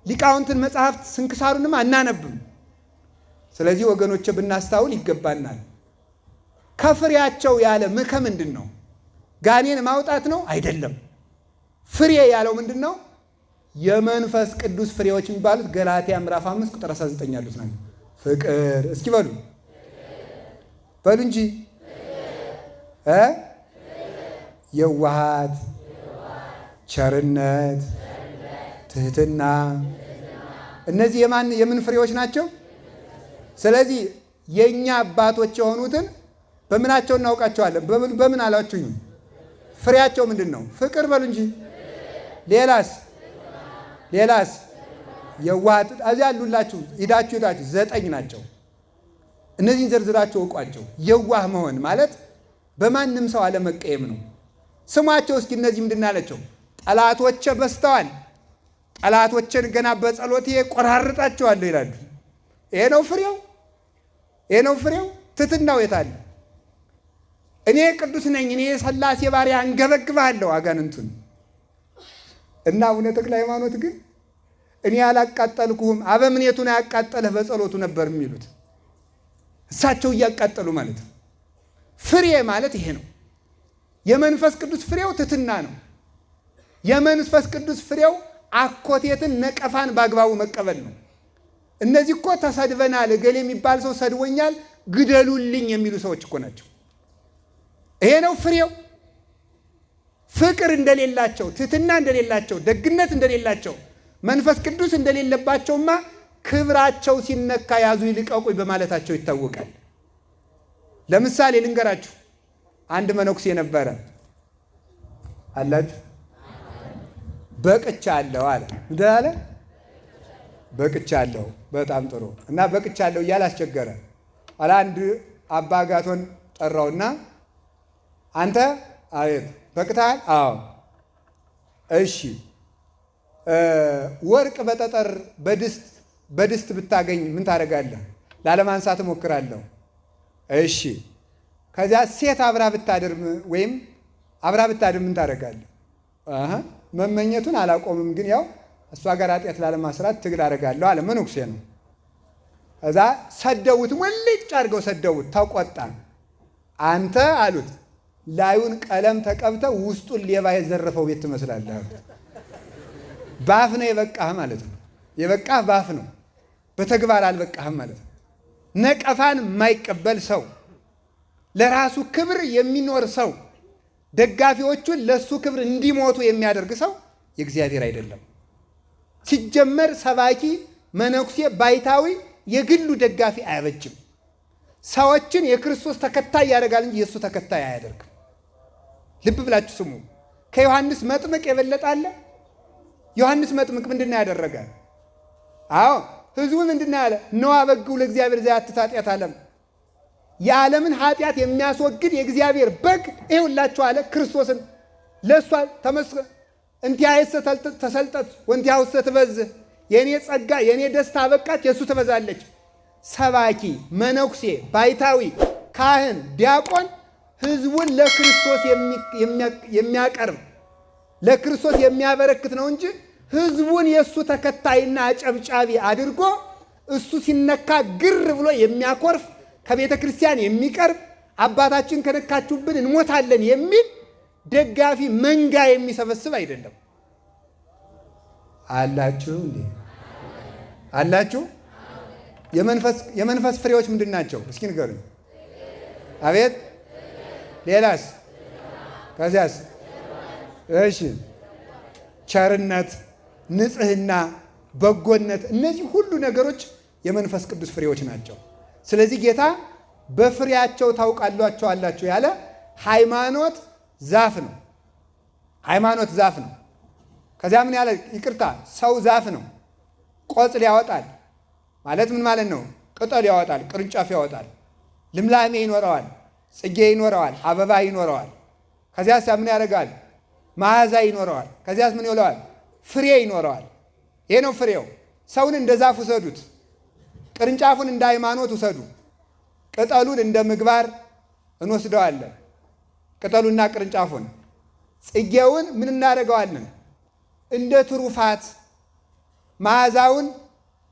ሊቃውንትን መጽሐፍት ስንክሳሩንም አናነብም። ስለዚህ ወገኖች ብናስታውል ይገባናል። ከፍሬያቸው ያለ ከምንድን ነው? ጋኔን ማውጣት ነው? አይደለም። ፍሬ ያለው ምንድን ነው? የመንፈስ ቅዱስ ፍሬዎች የሚባሉት ገላትያ ምዕራፍ 5 ቁጥር 19 ያሉት ናቸው። ፍቅር፣ እስኪ በሉ እንጂ የዋሃት፣ ቸርነት፣ ትህትና፣ እነዚህ የምን ፍሬዎች ናቸው? ስለዚህ የእኛ አባቶች የሆኑትን በምናቸው እናውቃቸዋለን? በምን አላችሁኝ? ፍሬያቸው ምንድን ነው? ፍቅር በሉ እንጂ። ሌላስ? የዋሃት። እዚያ ያሉላችሁ ሂዳችሁ 9 ናቸው። እነዚህን ዘርዝራቸው እውቋቸው። የዋህ መሆን ማለት በማንም ሰው አለመቀየም ነው። ስሟቸው እስኪ እነዚህ ምንድን አላቸው? ጠላቶቼ በዝተዋል፣ ጠላቶችን ገና በጸሎቴ ቆራርጣቸዋለሁ ይላሉ። ይሄ ነው ፍሬው። ትሕትናው የት አለ? እኔ ቅዱስ ነኝ፣ እኔ የሥላሴ ባሪያ አንገበግባለሁ አጋንንቱን። እና አቡነ ተክለ ሃይማኖት ግን እኔ አላቃጠልኩህም፣ አበምኔቱን ያቃጠለህ በጸሎቱ ነበር የሚሉት። እሳቸው እያቃጠሉ ማለት ነው። ፍሬ ማለት ይሄ ነው። የመንፈስ ቅዱስ ፍሬው ትሕትና ነው። የመንፈስ ቅዱስ ፍሬው አኮቴትን፣ ነቀፋን በአግባቡ መቀበል ነው። እነዚህ እኮ ተሰድበናል፣ እገሌ የሚባል ሰው ሰድቦኛል፣ ግደሉልኝ የሚሉ ሰዎች እኮ ናቸው። ይሄ ነው ፍሬው። ፍቅር እንደሌላቸው፣ ትሕትና እንደሌላቸው፣ ደግነት እንደሌላቸው፣ መንፈስ ቅዱስ እንደሌለባቸውማ ክብራቸው ሲነካ ያዙ ይልቀቁኝ በማለታቸው ይታወቃል። ለምሳሌ ልንገራችሁ። አንድ መነኩሴ ነበረ አላችሁ። በቅቻለሁ አለ። ምንድን አለ? በቅቻለሁ። በጣም ጥሩ። እና በቅቻለሁ እያለ አስቸገረ። አንድ አባ አጋቶን ጠራውና አንተ አቤት በቅተሃል? አዎ። እሺ ወርቅ በጠጠር በድስት ብታገኝ ምን ታደርጋለህ? ላለማንሳት እሞክራለሁ። እሺ ከዚያ ሴት አብራ ብታድር ወይም አብራ ብታድር ምን ታደርጋለህ? መመኘቱን አላቆምም፣ ግን ያው እሷ ጋር ኃጢአት ላለማስራት ትግል አደርጋለሁ አለ። መነኩሴ ነው። እዛ ሰደውት፣ ሙልጭ አድርገው ሰደውት። ተቆጣ። አንተ አሉት ላዩን ቀለም ተቀብተ ውስጡን ሌባ የዘረፈው ቤት ትመስላለህ አሉት። ባፍ ነው የበቃህ ማለት ነው። የበቃህ ባፍ ነው፣ በተግባር አልበቃህም ማለት ነው። ነቀፋን የማይቀበል ሰው፣ ለራሱ ክብር የሚኖር ሰው፣ ደጋፊዎቹን ለሱ ክብር እንዲሞቱ የሚያደርግ ሰው የእግዚአብሔር አይደለም። ሲጀመር ሰባኪ፣ መነኩሴ፣ ባይታዊ የግሉ ደጋፊ አያበጅም። ሰዎችን የክርስቶስ ተከታይ ያደርጋል እንጂ የእሱ ተከታይ አያደርግም። ልብ ብላችሁ ስሙ። ከዮሐንስ መጥምቅ የበለጠ አለ? ዮሐንስ መጥምቅ ምንድነው ያደረገ? አዎ ህዝቡ ምንድነው ያለ? ነዋ በግው ለእግዚአብሔር ዘያትት ኃጢአት ዓለም፣ የዓለምን ኃጢአት የሚያስወግድ የእግዚአብሔር በግ ይኸውላችሁ አለ። ክርስቶስን ለእሷ ተመስገን እንቲያየሰ ተሰልጠት ወንቲያውሰ ትበዝህ፣ የእኔ ጸጋ የእኔ ደስታ አበቃች፣ የእሱ ትበዛለች። ሰባኪ፣ መነኩሴ፣ ባይታዊ፣ ካህን፣ ዲያቆን ህዝቡን ለክርስቶስ የሚያቀርብ ለክርስቶስ የሚያበረክት ነው እንጂ ህዝቡን የእሱ ተከታይና አጨብጫቢ አድርጎ እሱ ሲነካ ግር ብሎ የሚያኮርፍ ከቤተ ክርስቲያን የሚቀርብ አባታችን ከነካችሁብን እንሞታለን የሚል ደጋፊ መንጋ የሚሰበስብ አይደለም። አላችሁ እንዴ? አላችሁ? የመንፈስ ፍሬዎች ምንድን ናቸው? እስኪ ንገሩኝ። አቤት። ሌላስ? ከዚያስ? እሺ፣ ቸርነት፣ ንጽህና፣ በጎነት፣ እነዚህ ሁሉ ነገሮች የመንፈስ ቅዱስ ፍሬዎች ናቸው። ስለዚህ ጌታ በፍሬያቸው ታውቃላችሁ ያለ ሃይማኖት ዛፍ ነው። ሃይማኖት ዛፍ ነው። ከዚያ ምን ያለ? ይቅርታ፣ ሰው ዛፍ ነው። ቆጽል ያወጣል ማለት ምን ማለት ነው? ቅጠል ያወጣል፣ ቅርንጫፍ ያወጣል፣ ልምላሜ ይኖረዋል፣ ጽጌ ይኖረዋል፣ አበባ ይኖረዋል። ከዚያስ ምን ያደርጋል? መዓዛ ይኖረዋል። ከዚያስ ምን ይውለዋል? ፍሬ ይኖረዋል። ይሄ ነው ፍሬው። ሰውን እንደ ዛፍ ውሰዱት፣ ቅርንጫፉን እንደ ሃይማኖት ውሰዱ፣ ቅጠሉን እንደ ምግባር እንወስደዋለን። ቅጠሉና ቅርንጫፉን፣ ጽጌውን ምን እናደርገዋለን? እንደ ትሩፋት፣ መዓዛውን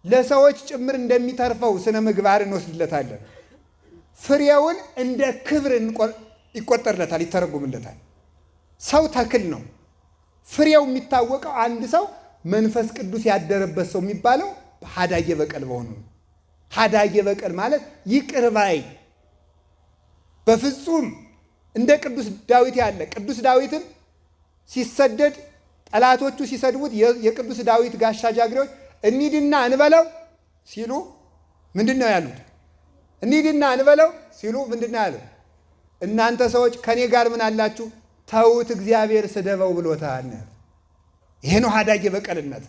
ለሰዎች ጭምር እንደሚተርፈው ስነ ምግባር እንወስድለታለን። ፍሬውን እንደ ክብር ይቆጠርለታል፣ ይተረጉምለታል። ሰው ተክል ነው። ፍሬው የሚታወቀው አንድ ሰው መንፈስ ቅዱስ ያደረበት ሰው የሚባለው ሀዳጌ በቀል በሆኑ ነው። ሀዳጌ በቀል ማለት ይቅር ባይ፣ በፍጹም እንደ ቅዱስ ዳዊት ያለ። ቅዱስ ዳዊትን ሲሰደድ ጠላቶቹ ሲሰድቡት የቅዱስ ዳዊት ጋሻ ጃግሬዎች እንሂድና እንበለው ሲሉ ምንድን ነው ያሉት? እንሂድና እንበለው ሲሉ ምንድን ነው ያሉት? እናንተ ሰዎች ከኔ ጋር ምን አላችሁ? ተውት፣ እግዚአብሔር ስደበው ብሎታል። ይሄ ነው ሀዳጌ በቀልነት።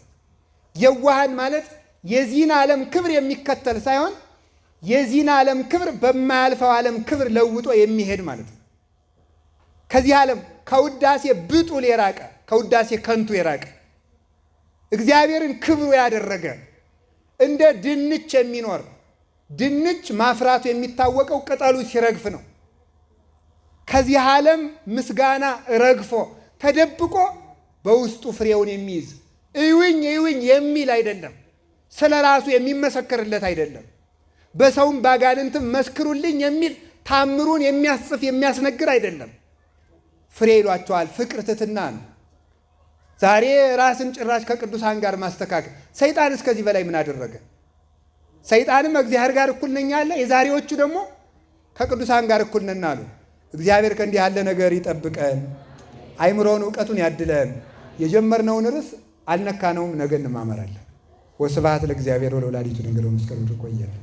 የዋሃን ማለት የዚህን ዓለም ክብር የሚከተል ሳይሆን የዚህን ዓለም ክብር በማያልፈው ዓለም ክብር ለውጦ የሚሄድ ማለት ነው። ከዚህ ዓለም ከውዳሴ ብጡል የራቀ ከውዳሴ ከንቱ የራቀ እግዚአብሔርን ክብሩ ያደረገ እንደ ድንች የሚኖር። ድንች ማፍራቱ የሚታወቀው ቅጠሉ ሲረግፍ ነው። ከዚህ ዓለም ምስጋና ረግፎ ተደብቆ በውስጡ ፍሬውን የሚይዝ እዩኝ እዩኝ የሚል አይደለም። ስለ ራሱ የሚመሰክርለት አይደለም። በሰውም ባጋንንትም መስክሩልኝ የሚል ታምሩን የሚያስጽፍ የሚያስነግር አይደለም። ፍሬ ይሏቸዋል። ፍቅር፣ ትሕትና ነው። ዛሬ ራስን ጭራሽ ከቅዱሳን ጋር ማስተካከል። ሰይጣን እስከዚህ በላይ ምን አደረገ? ሰይጣንም እግዚአብሔር ጋር እኩል ነኝ አለ። የዛሬዎቹ ደግሞ ከቅዱሳን ጋር እኩል ነን አሉ። እግዚአብሔር ከእንዲህ ያለ ነገር ይጠብቀን፣ አይምሮውን እውቀቱን ያድለን። የጀመርነውን ርዕስ አልነካነውም፣ ነገ እንማመራለን። ወስብሐት ለእግዚአብሔር ወለወላዲቱ ድንግል ወለመስቀሉ ይቆየን።